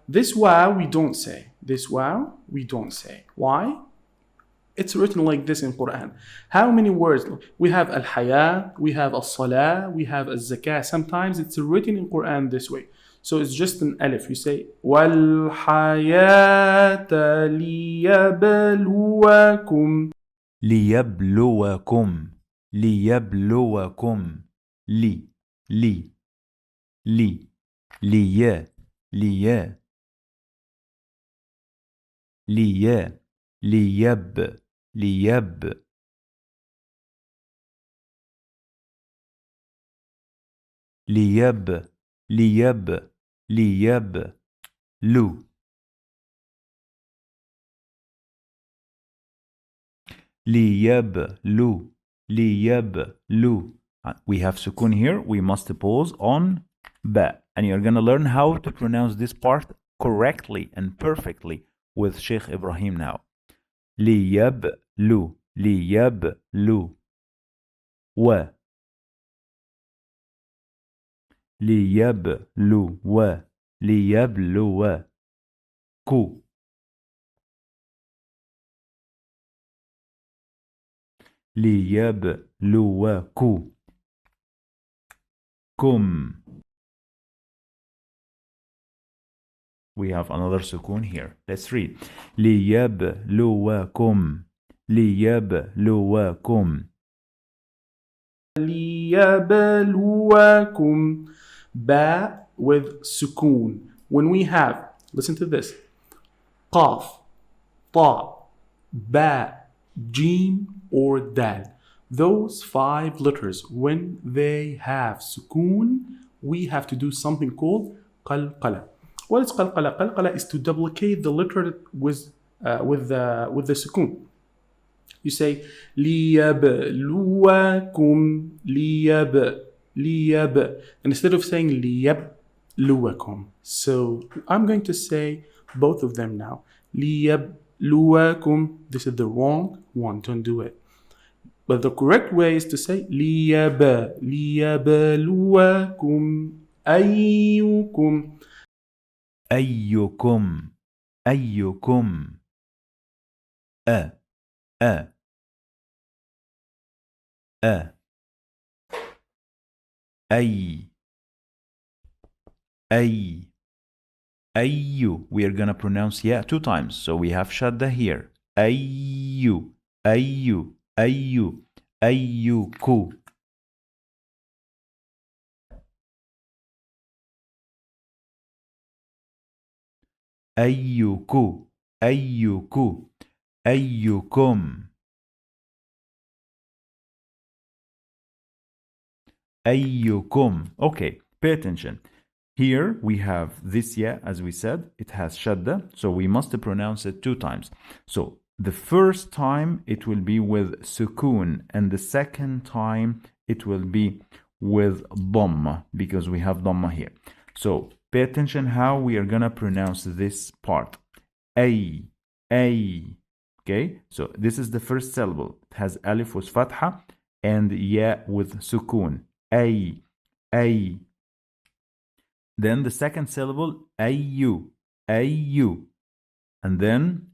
This wow we don't say. This wow we don't say. Why? It's written like this in Quran. How many words? We have al-haya, we have al-salah, we have al-zakah. Sometimes it's written in Quran this way. So it's just an alif. You say وَالْحَيَاةَ لِيَبْلُوَكُمْ. ليبلوكم ليبلوكم لي لي لي ليا ليا ليا ليب ليب ليب ليب ليب لو ليبلو ليبلو. We have sukun here. We must pause on ba. And you're going to learn how to pronounce this part correctly and perfectly with Sheikh Ibrahim now. ليبلو ليبلو و ليبلو و ليبلو كو ليبلوكم. We have another sukun here. Let's read. ليبلوكم ليبلوكم ليبلوكم. Ba with sukoon. When we have, listen to this, qaf, ta, ba, jim, or dal. Those 5 letters, when they have sukoon, we have to do something called qalqala. What is qalqala? Qalqala is to duplicate the letter with the sukoon. You say ليبلوكم ليب. Instead of saying ليبلوكم. So I'm going to say both of them now. ليبلوكم. This is the wrong one. Don't do it. But the correct way is to say ليبلوكم أيكم. أيكم أيكم أ أ أ أي أي أيو. We are gonna pronounce yeah 2 times. So we have shadda here. أيو أيو أيو أيكو. أيكو أيكو أيكم أيكم. Okay, pay attention. Here we have this ya, as we said, it has shadda, so we must pronounce it 2 times. So the first time it will be with sukoon, and the second time it will be with dhamma, because we have dhamma here. So pay attention how we are gonna pronounce this part. A. Okay, so this is the first syllable. It has alif with fatha and ya with sukoon. A. Then the second syllable, ayu. And then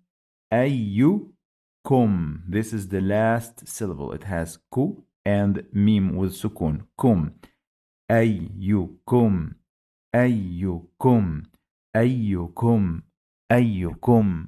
ayyukum. This is the last syllable. It has ku and mim with sukun. Kum. أيكم أيكم أيكم أيكم.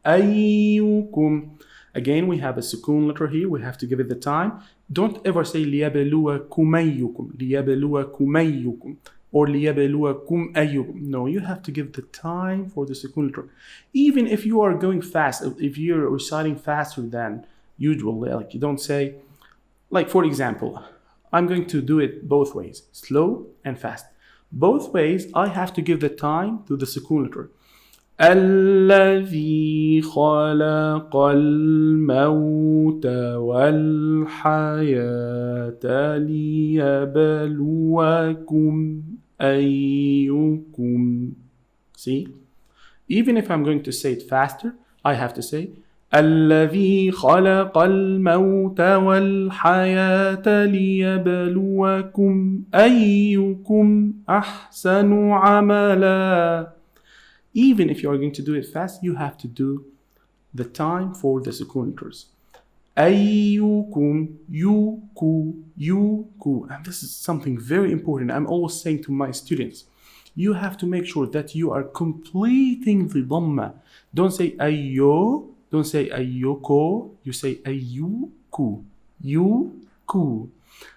أيكم. Again, we have a sukoon letter here. We have to give it the time. Don't ever say ليبلوكم أيكم ليبلوكم أيكم or ليبلوكم أيكم. No, you have to give the time for the sukoon letter. Even if you are going fast, if you're reciting faster than usual, like you don't say, like for example, I'm going to do it both ways, slow and fast. Both ways, I have to give the time to the sukoon letter. الذي خلق الموت والحياة ليبلوكم أيكم. See? Even if I'm going to say it faster, I have to say الذي خلق الموت والحياة ليبلوكم أيكم أحسن عملا. Even if you are going to do it fast, you have to do the time for the sukoon letters. أيكم يوكو يوكو. And this is something very important. I'm always saying to my students, you have to make sure that you are completing the dhamma. Don't say أيو. Don't say أيوكو. You say أيوكو. يوكو.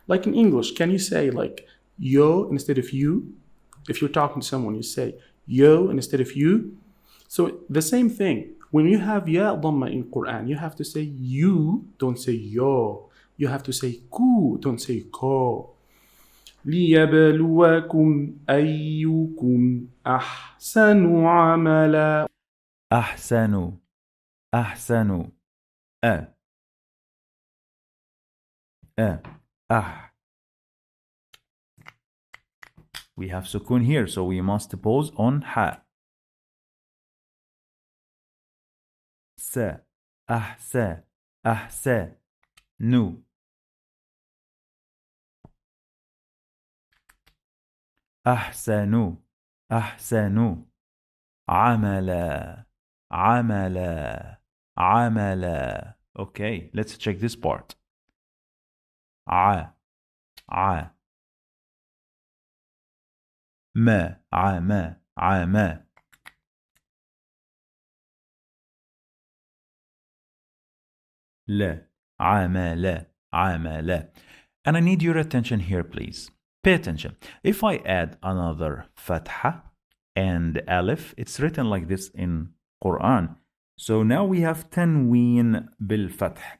Like in English, can you say like yo instead of you? If you're talking to someone, you say yo instead of you. So the same thing. When you have ya dhamma in Quran, you have to say you, don't say yo. You have to say ku, don't say ko. لِيَبْلُوَكُمْ أَيُّكُمْ أَحْسَنُ عَمَلًا. أحسن أحسن أ أح. We have sukun here, so we must pause on ha. س أحس أحس نو. أحسن أحسن عملا عملا عملا. Okay, let's check this part. ع ما عما عما. لا عمل عمل. And I need your attention here, please. Pay attention. If I add another fatha and alif, it's written like this in Quran. So now we have tanween bil fath.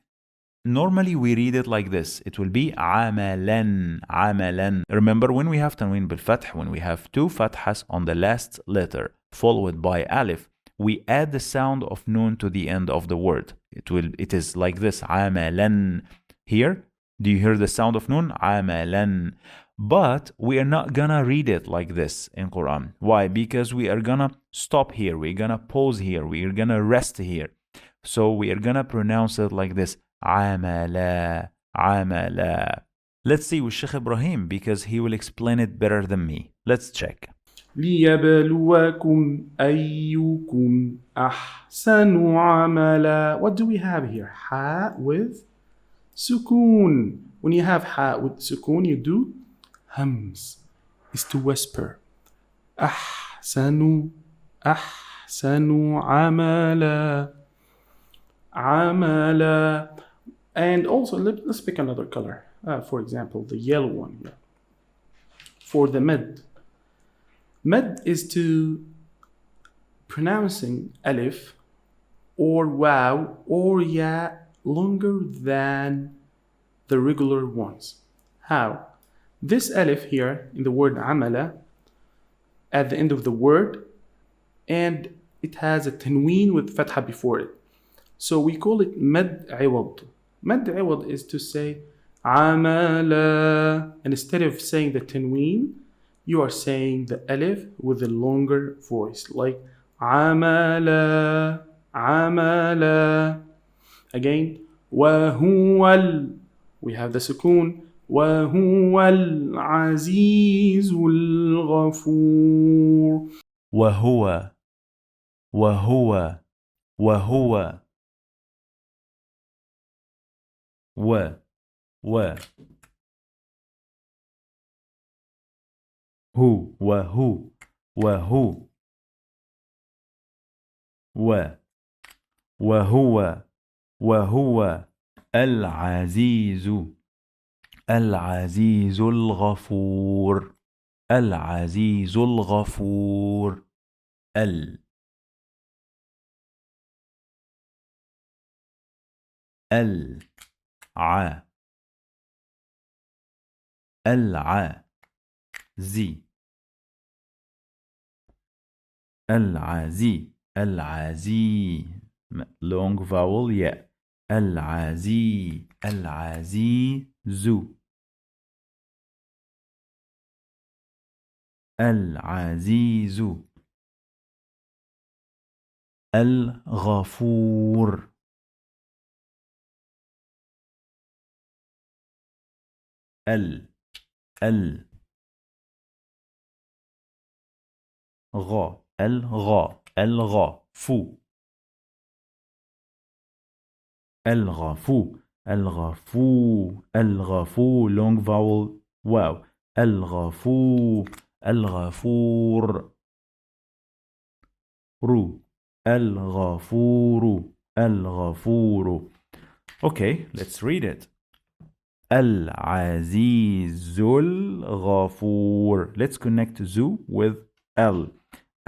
Normally we read it like this. It will be amalan, amalan. Remember when we have tanween bil fath, when we have two fathas on the last letter followed by alif, we add the sound of noon to the end of the word. It is like this, amalan. Here, do you hear the sound of noon? Amalan. But we are not gonna read it like this in Quran. Why? Because we are gonna stop here. We're gonna pause here. We're gonna rest here. So we are gonna pronounce it like this. Amala, amala. Let's see with Sheikh Ibrahim because he will explain it better than me. Let's check. لِيَبْلُوَكُمْ أَيُّكُمْ أَحْسَنُ عَمَلًا. What do we have here? Ha with sukoon. When you have ha with sukoon, you do hams. Is to whisper. أحسن أحسن عملا عملا. And also, let's pick another color. For example, the yellow one here. For the mid. Mid is to pronouncing alif or waw or ya longer than the regular ones. How? This alif here in the word amala at the end of the word, and it has a tanween with fatha before it. So we call it mad iwad. Mad iwad is to say amala, and instead of saying the tanween, you are saying the alif with a longer voice, like amala, amala. Again, wahuwal. We have the sukoon. wahuwal azizul ghafur. وهو وهو وهو و و هو وهو وهو وهو وهو العزيز العزيز الغفور العزيز الغفور الع العزي العزي العزي long vowel yeah العزي العزيز العزيز الغفور ال غا الغا الغا فو الغفو الغفو الغفو long vowel واو الغفو الغفور رو الغفور الغفور Okay, let's read it. العزيز الغفور. Let's connect zu with L.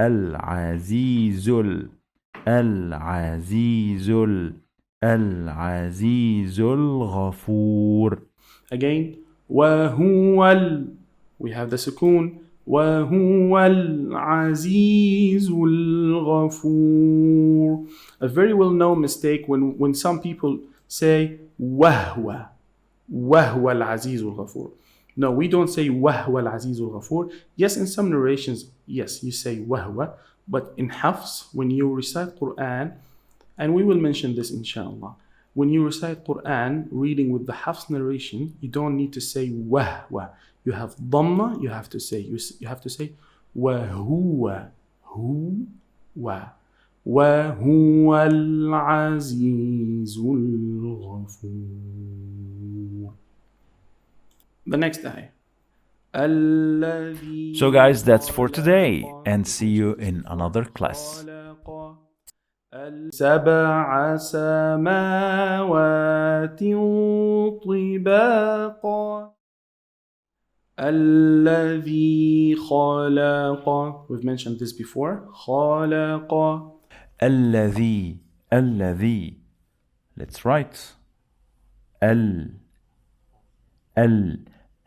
العزيز العزيز العزيز الغفور. Again, وهو we have the سكون. وهو العزيز الغفور. A very well-known mistake when some people say وهو العزيز الغفور. No, we don't say وهو العزيز الغفور. Yes, in some narrations, yes, you say وهو, but in Hafs, when you recite Quran, and we will mention this inshallah, when you recite Quran, reading with the Hafs narration, you don't need to say wahwa. You have dhamma, you have to say وهو وهو العزيز الغفور. The next ayah. So guys, that's for today, and see you in another class. سبع سماوات طباقا الذي خلق. We've mentioned this before. خلق. الذي. Let's write.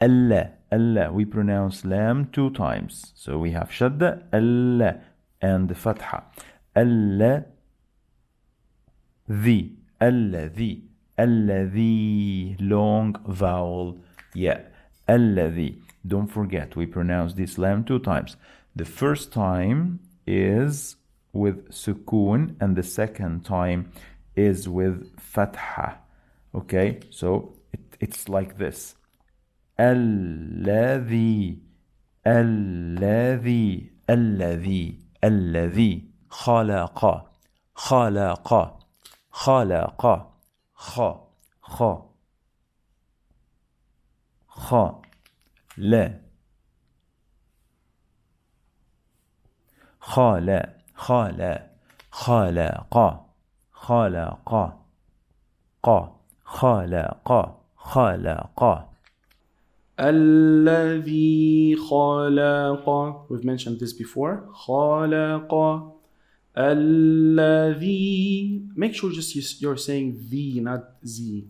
Allah. We pronounce lam 2 times. So we have shadda, Allah, and the fatha. الذي long vowel yeah الذي. Don't forget, we pronounce this lam 2 times. The first time is with sukoon and the second time is with fatha. Okay, so it's like this. الذي خلق لا خلق الذي خلق. We've mentioned this before. خلق. الذي. Make sure just you're saying the, not z.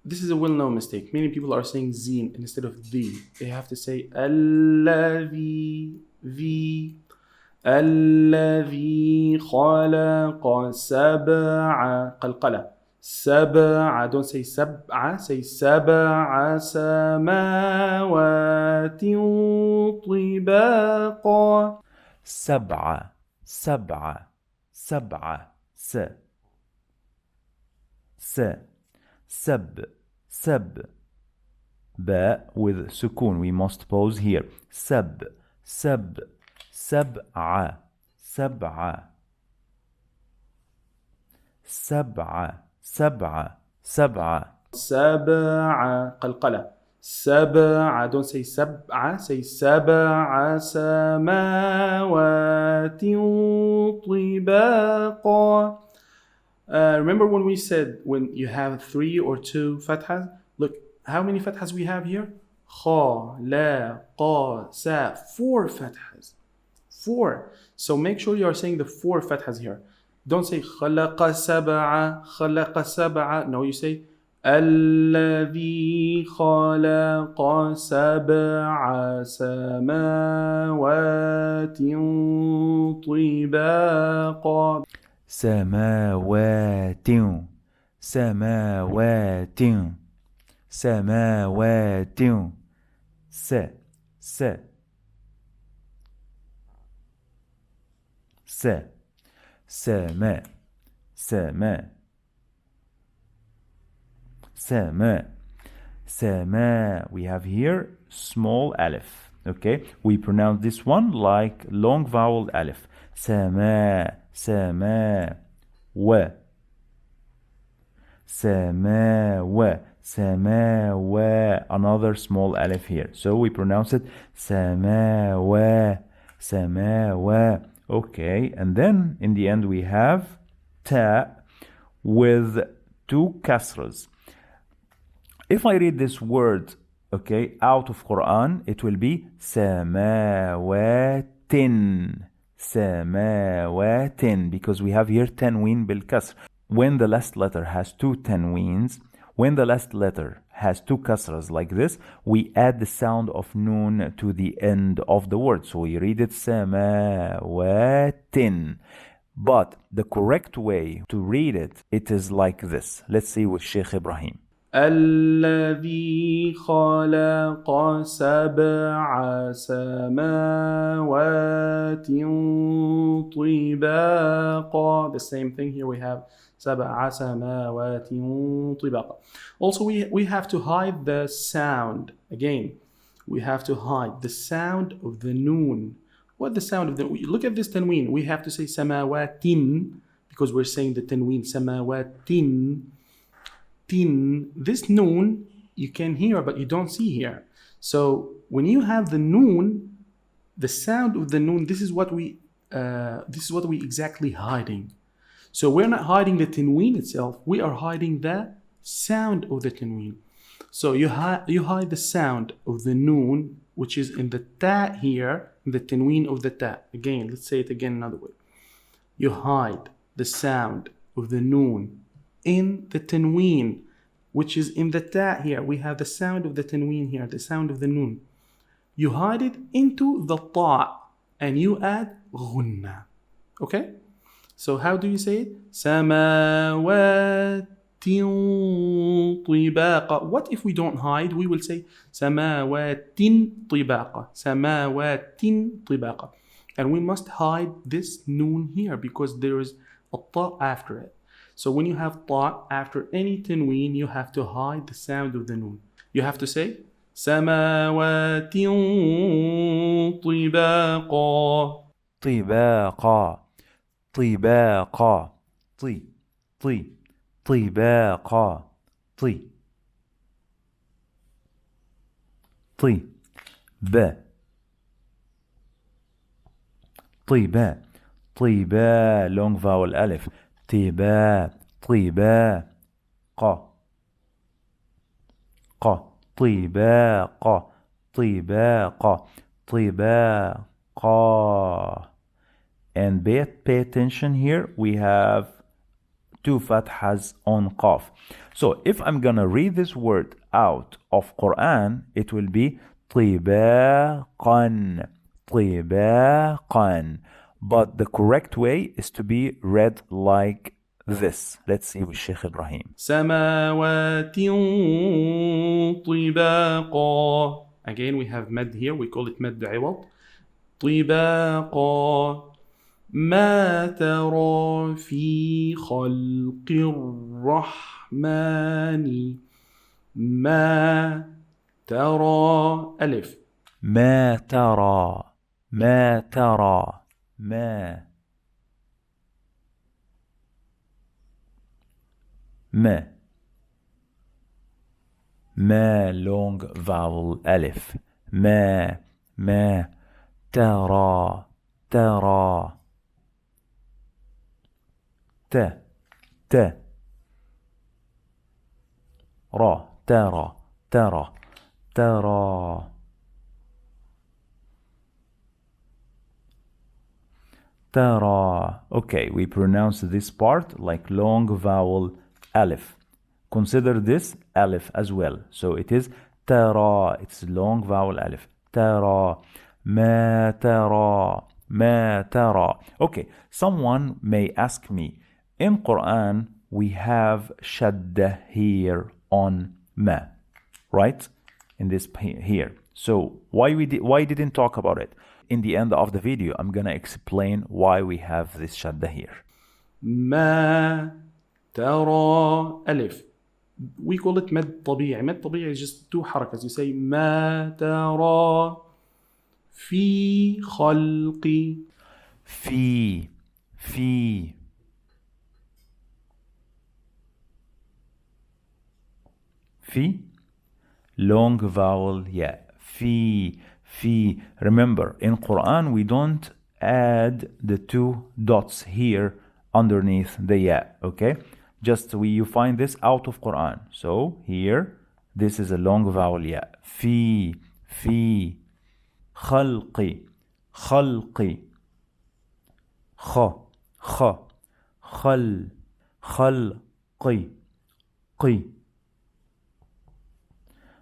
This is a well-known mistake. Many people are saying z instead of the. They have to say الذي. الذي خلق سبع قلقلة. سبع. Don't say سبع. Say سبع سماوات طباقا. سبع سب ba with sukun. We must pause here. سبع سبع قلقلة سبع don't say سبعة say سبع سماوات طباقا. Remember when we said when you have 3 or 2 fathas? Look, how many fathas we have here? Kha, la, qa, sa. 4 fathas. 4. So make sure you are saying the 4 fathas here. Don't say khalaqa sab'a. No, you say الذي خلق سبع سماوات طباقا. سماوات سماوات سماوات س س س سماء سماء سماء سماء. We have here small alif. Okay, we pronounce this one like long vowel alif. سماء سماء و سماء سماء. Another small alif here, so we pronounce it سماء سماء. Okay, and then in the end we have ta with 2 kasras. If I read this word, okay, out of Quran, it will be samawatin, samawatin, because we have here tanween bil kasr. When the last letter has 2 tanweens, when the last letter has 2 kasras like this, we add the sound of noon to the end of the word. So we read it samawatin. But the correct way to read it, it is like this. Let's see with Sheikh Ibrahim. الذي خلق سبع سماوات طباقا. The same thing here we have سبع سماوات طباقا. Also we have to hide the sound. Again, we have to hide the sound of the noon. What the sound of the, look at this tanween. We have to say سماوات because we're saying the tanween سماوات. Tin, this noon you can hear but you don't see here. So when you have the noon, the sound of the noon, this is what we exactly hiding. So we're not hiding the tanween itself, we are hiding the sound of the tanween. So you hide the sound of the noon, which is in the ta here, the tanween of the ta. Again, let's say it again another way. You hide the sound of the noon in the tanween, which is in the ta here. We have the sound of the tanween here, the sound of the noon. You hide it into the ta and you add ghunna. Okay? So how do you say it? Samawatin tibaqa. What if we don't hide? We will say samawatin tibaqa. Samawatin tibaqa. And we must hide this noon here because there is a ta after it. So when you have ta after any tanween, you have to hide the sound of the noon. You have to say samawatin tibaqa. طباقا طباقا طي طي طباقا طي طي با طيبا طيبا long vowel alif طيبا طيبا قا قا طيبا قا طيبا قا طيبا قا. And pay attention here, we have 2 fathas on qaf. So if I'm gonna read this word out of Quran, it will be طباقا طباقا. But the correct way is to be read like this. Let's see with Sheikh Ibrahim. سماوات طباقا. Again, we have med here. We call it med عوض. طباقا. ما ترى في خلق الرحمن. ما ترى ألف. ما ترى ما ترى ما ما ما long vowel ألف ما ترى ترى ت را ترى ترى ترى ترى. Okay, we pronounce this part like long vowel alif. Consider this alif as well. So it is ترى. It's long vowel alif. ترى ما ترى ما ترى. Okay, someone may ask me, in Quran we have shadda here on ma, right? In this here. So why didn't talk about it? In the end of the video, I'm gonna explain why we have this shadda here. ما ترى ألف. We call it مد طبيعي. مد طبيعي is just two حركات. You say ما ترى في خلقي. في long vowel yeah. في. Remember, in Quran we don't add the two dots here underneath the ya, okay? Just you find this out of Quran. So here, this is a long vowel ya. في خلقي خل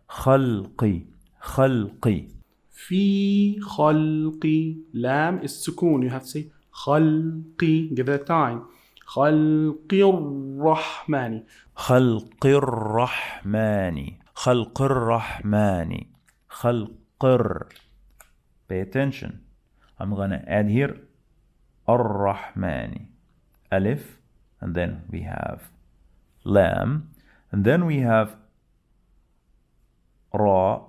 خلقي خلقي في خلقي. لام is سكون. You have to say خلقي. Give it a time. خلق الرحمن. خلق الرحمن. Pay attention. I'm gonna add here الرحمن. Alif, and then we have lam, and then we have ra.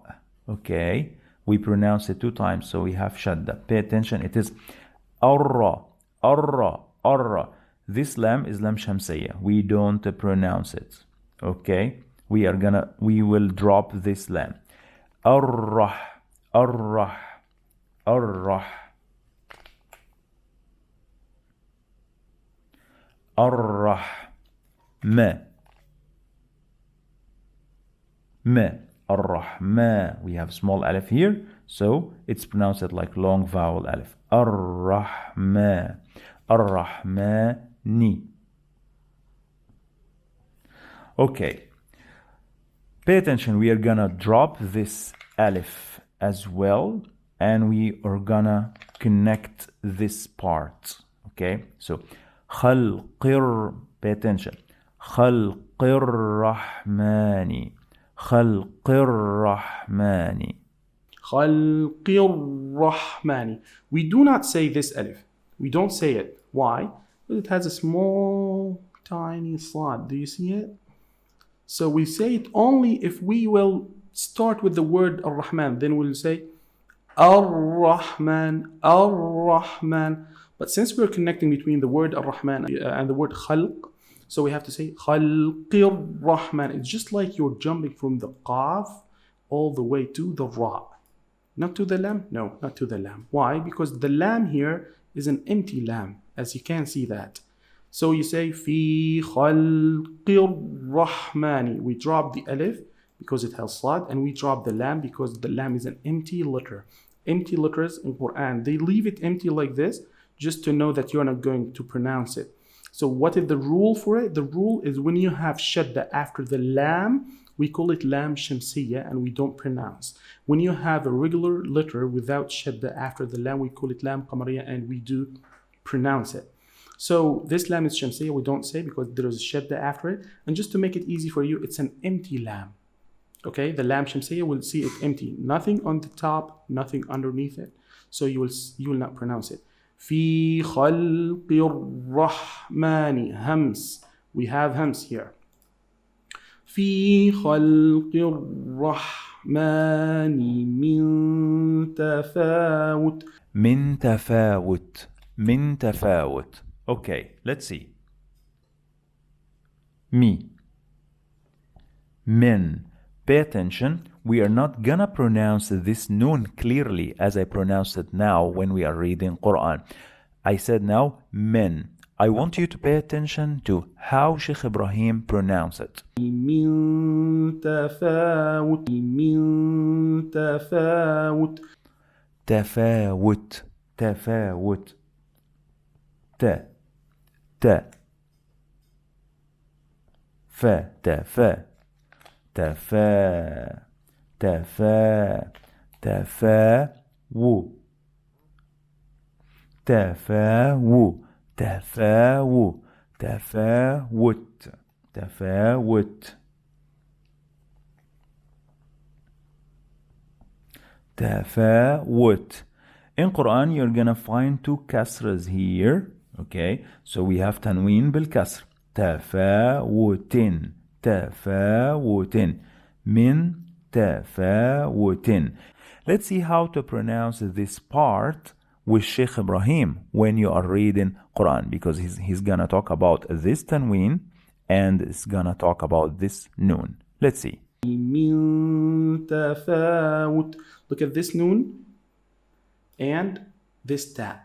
Okay, we pronounce it two times, so we have shadda. Pay attention. It is arra. This lam is lam shamsiyya. We don't pronounce it. Okay, we will drop this lam. Arrah. Ar-Rahma. We have small alif here, so it's pronounced like long vowel alif. Ar-Rahma. Ar-Rahmani. Okay. Pay attention. We are gonna drop this alif as well, and we are gonna connect this part. Okay. So khalqir. Pay attention. Khalqir Rahmani. خلق الرحمن. خلق الرحمن. We do not say this alif. We don't say it. Why? Because it has a small, tiny slot. Do you see it? So we say it only if we will start with the word Ar-Rahman. Then we'll say Ar-Rahman, Ar-Rahman. But since we're connecting between the word Ar-Rahman and the word Khalq, so we have to say Khalqir Rahman. It's just like you're jumping from the Qaf all the way to the Ra. Not to the Lam? No, not to the Lam. Why? Because the Lam here is an empty Lam, as you can see that. So you say Fi Khalqir Rahmani. We drop the Alif because it has Sad, and we drop the Lam because the Lam is an empty letter. Empty letters in Quran, they leave it empty like this just to know that you're not going to pronounce it. So what is the rule for it? The rule is when you have shadda after the lam, we call it lam shamsiyya and we don't pronounce. When you have a regular letter without shadda after the lam, we call it lam qamariyya and we do pronounce it. So this lam is shamsiyya, we don't say because there is shadda after it. And just to make it easy for you, it's an empty lam. Okay, the lam shamsiyya will see it empty. Nothing on the top, nothing underneath it. So you will not pronounce it. في خلق الرحمن. Hams. We have hams here. في خلق الرحمن من تفاوت. من تفاوت. Okay, let's see. Me. من Pay attention. We are not gonna pronounce this noon clearly as I pronounce it now when we are reading Quran. I said now men. I want you to pay attention to how Sheikh Ibrahim pronounce it. من تفاوت من تفاوت تفاوت تفاوت ت ت ف تفا تفا تفا تفا و تفاو تفاو تفاوت تفاوت تفاوت. In Quran you're gonna find two kasras here. Okay, so we have tanween بالكسر. تفاوت تفاوت من تفاوت. Let's see how to pronounce this part with Sheikh Ibrahim when you are reading Quran, because he's gonna talk about this tanween and he's gonna talk about this noon. Let's see. من تفاوت. Look at this noon and this ta.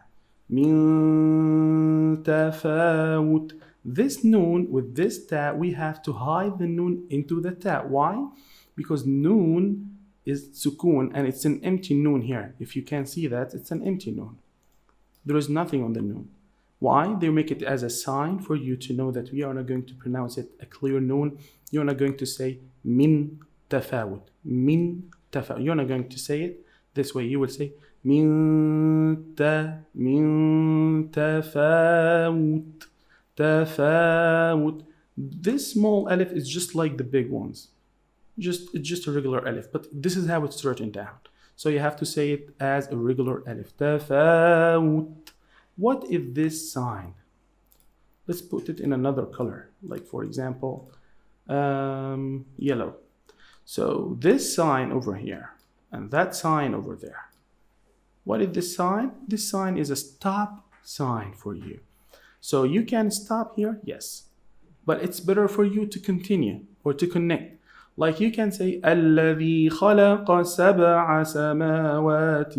من تفاوت. This noon with this ta, we have to hide the noon into the ta. Why? Because noon is sukoon and it's an empty noon here. If you can see that, it's an empty noon. There is nothing on the noon. Why? They make it as a sign for you to know that we are not going to pronounce it a clear noon. You're not going to say min tafawut. Min tafawut. You're not going to say it this way. You will say min tafawut. Tafawut. This small alif is just like the big ones. It's just a regular alif, but this is how it's written down. So you have to say it as a regular alif. Tafawut. What is this sign? Let's put it in another color, like for example, yellow. So this sign over here and that sign over there. What is this sign? This sign is a stop sign for you. So you can stop here, yes, but it's better for you to continue or to connect. Like you can say الذي خلق سبع سماوات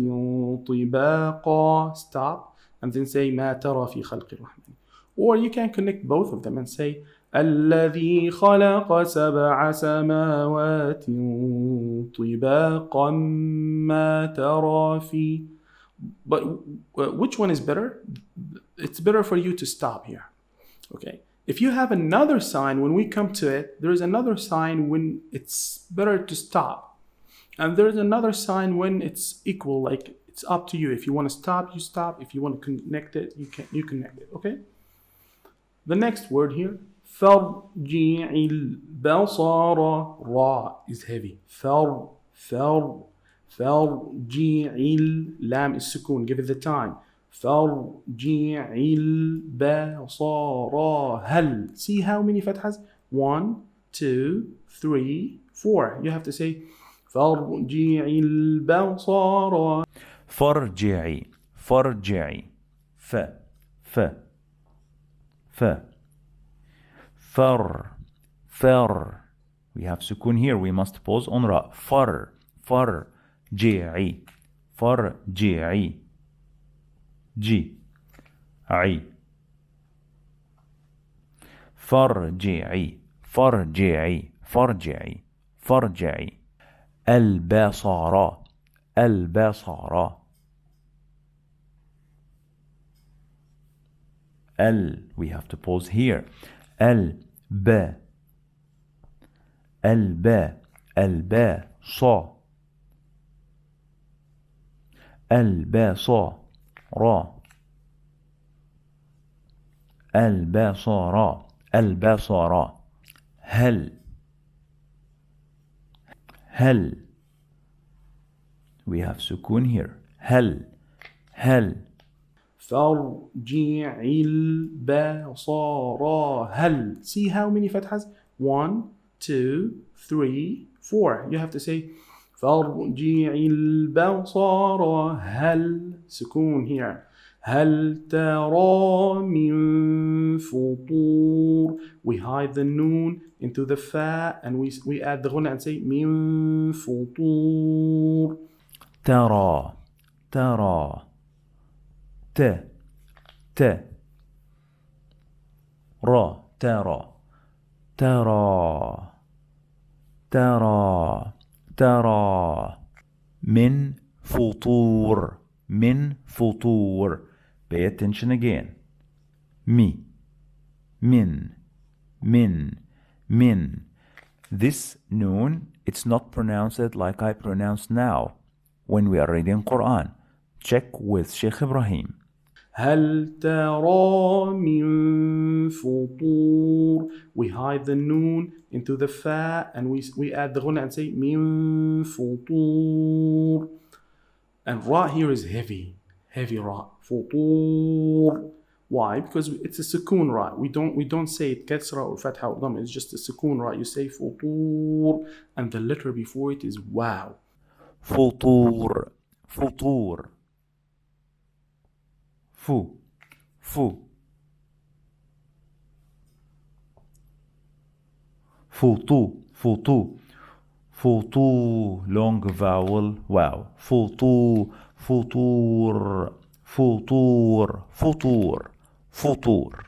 طباقا. Stop. And then say ما ترى في خلق الرحمن. Or you can connect both of them and say الذي خلق سبع سماوات طباقا ما ترى في. But which one is better? It's better for you to stop here. Okay. If you have another sign, when we come to it, there is another sign when it's better to stop. And there's another sign when it's equal, like it's up to you. If you want to stop, you stop. If you want to connect it, you connect it. Okay? The next word here, فَرْجِعِ الْبَصَرَ. Ra is heavy. فَرْجِعِ lam is sukoon. Give it the time. فَرْجِعِ الْبَصَرَ. هل. See how many fathas? 1, 2, 3, 4. You have to say فَرْجِعِ الْبَصَرَ. فرجعي فرجعي ف ف ف فر فر. We have sukoon here. We must pause on ra. فر فرجعي فرجعي جي عي فرجعي فرجعي فرجعي فرجعي. البصر البصر. We have to pause here. الب الب الب ص البصر البصر البصر. هل we have sukoon here. هل فَرْجِعِ الْبَصَرَ. هل. See how many fathas? 1, 2, 3, 4. You have to say فَرْجِعِ الْبَصَرَ. هل. Sukoon here. هل ترى من فطور. We hide the noon into the fa and we add the ghunna and say من فطور. ترى ترى ت ت را ترى ترى ترى ترى من فطور من فطور. Pay attention again. Me min. This noon, it's not pronounced like I pronounce now when we are reading Quran. Check with Sheikh Ibrahim. هل ترى من فطور. We hide the noon into the fa and we add the ghunna and say من فطور. And ra here is heavy ra. فطور. Why? Because it's a sukoon ra. We don't say it kasra or fatha or dhamma. It's just a sukoon ra. You say فطور and the letter before it is wow. فطور فطور فو فطو long vowel wow فطور فطور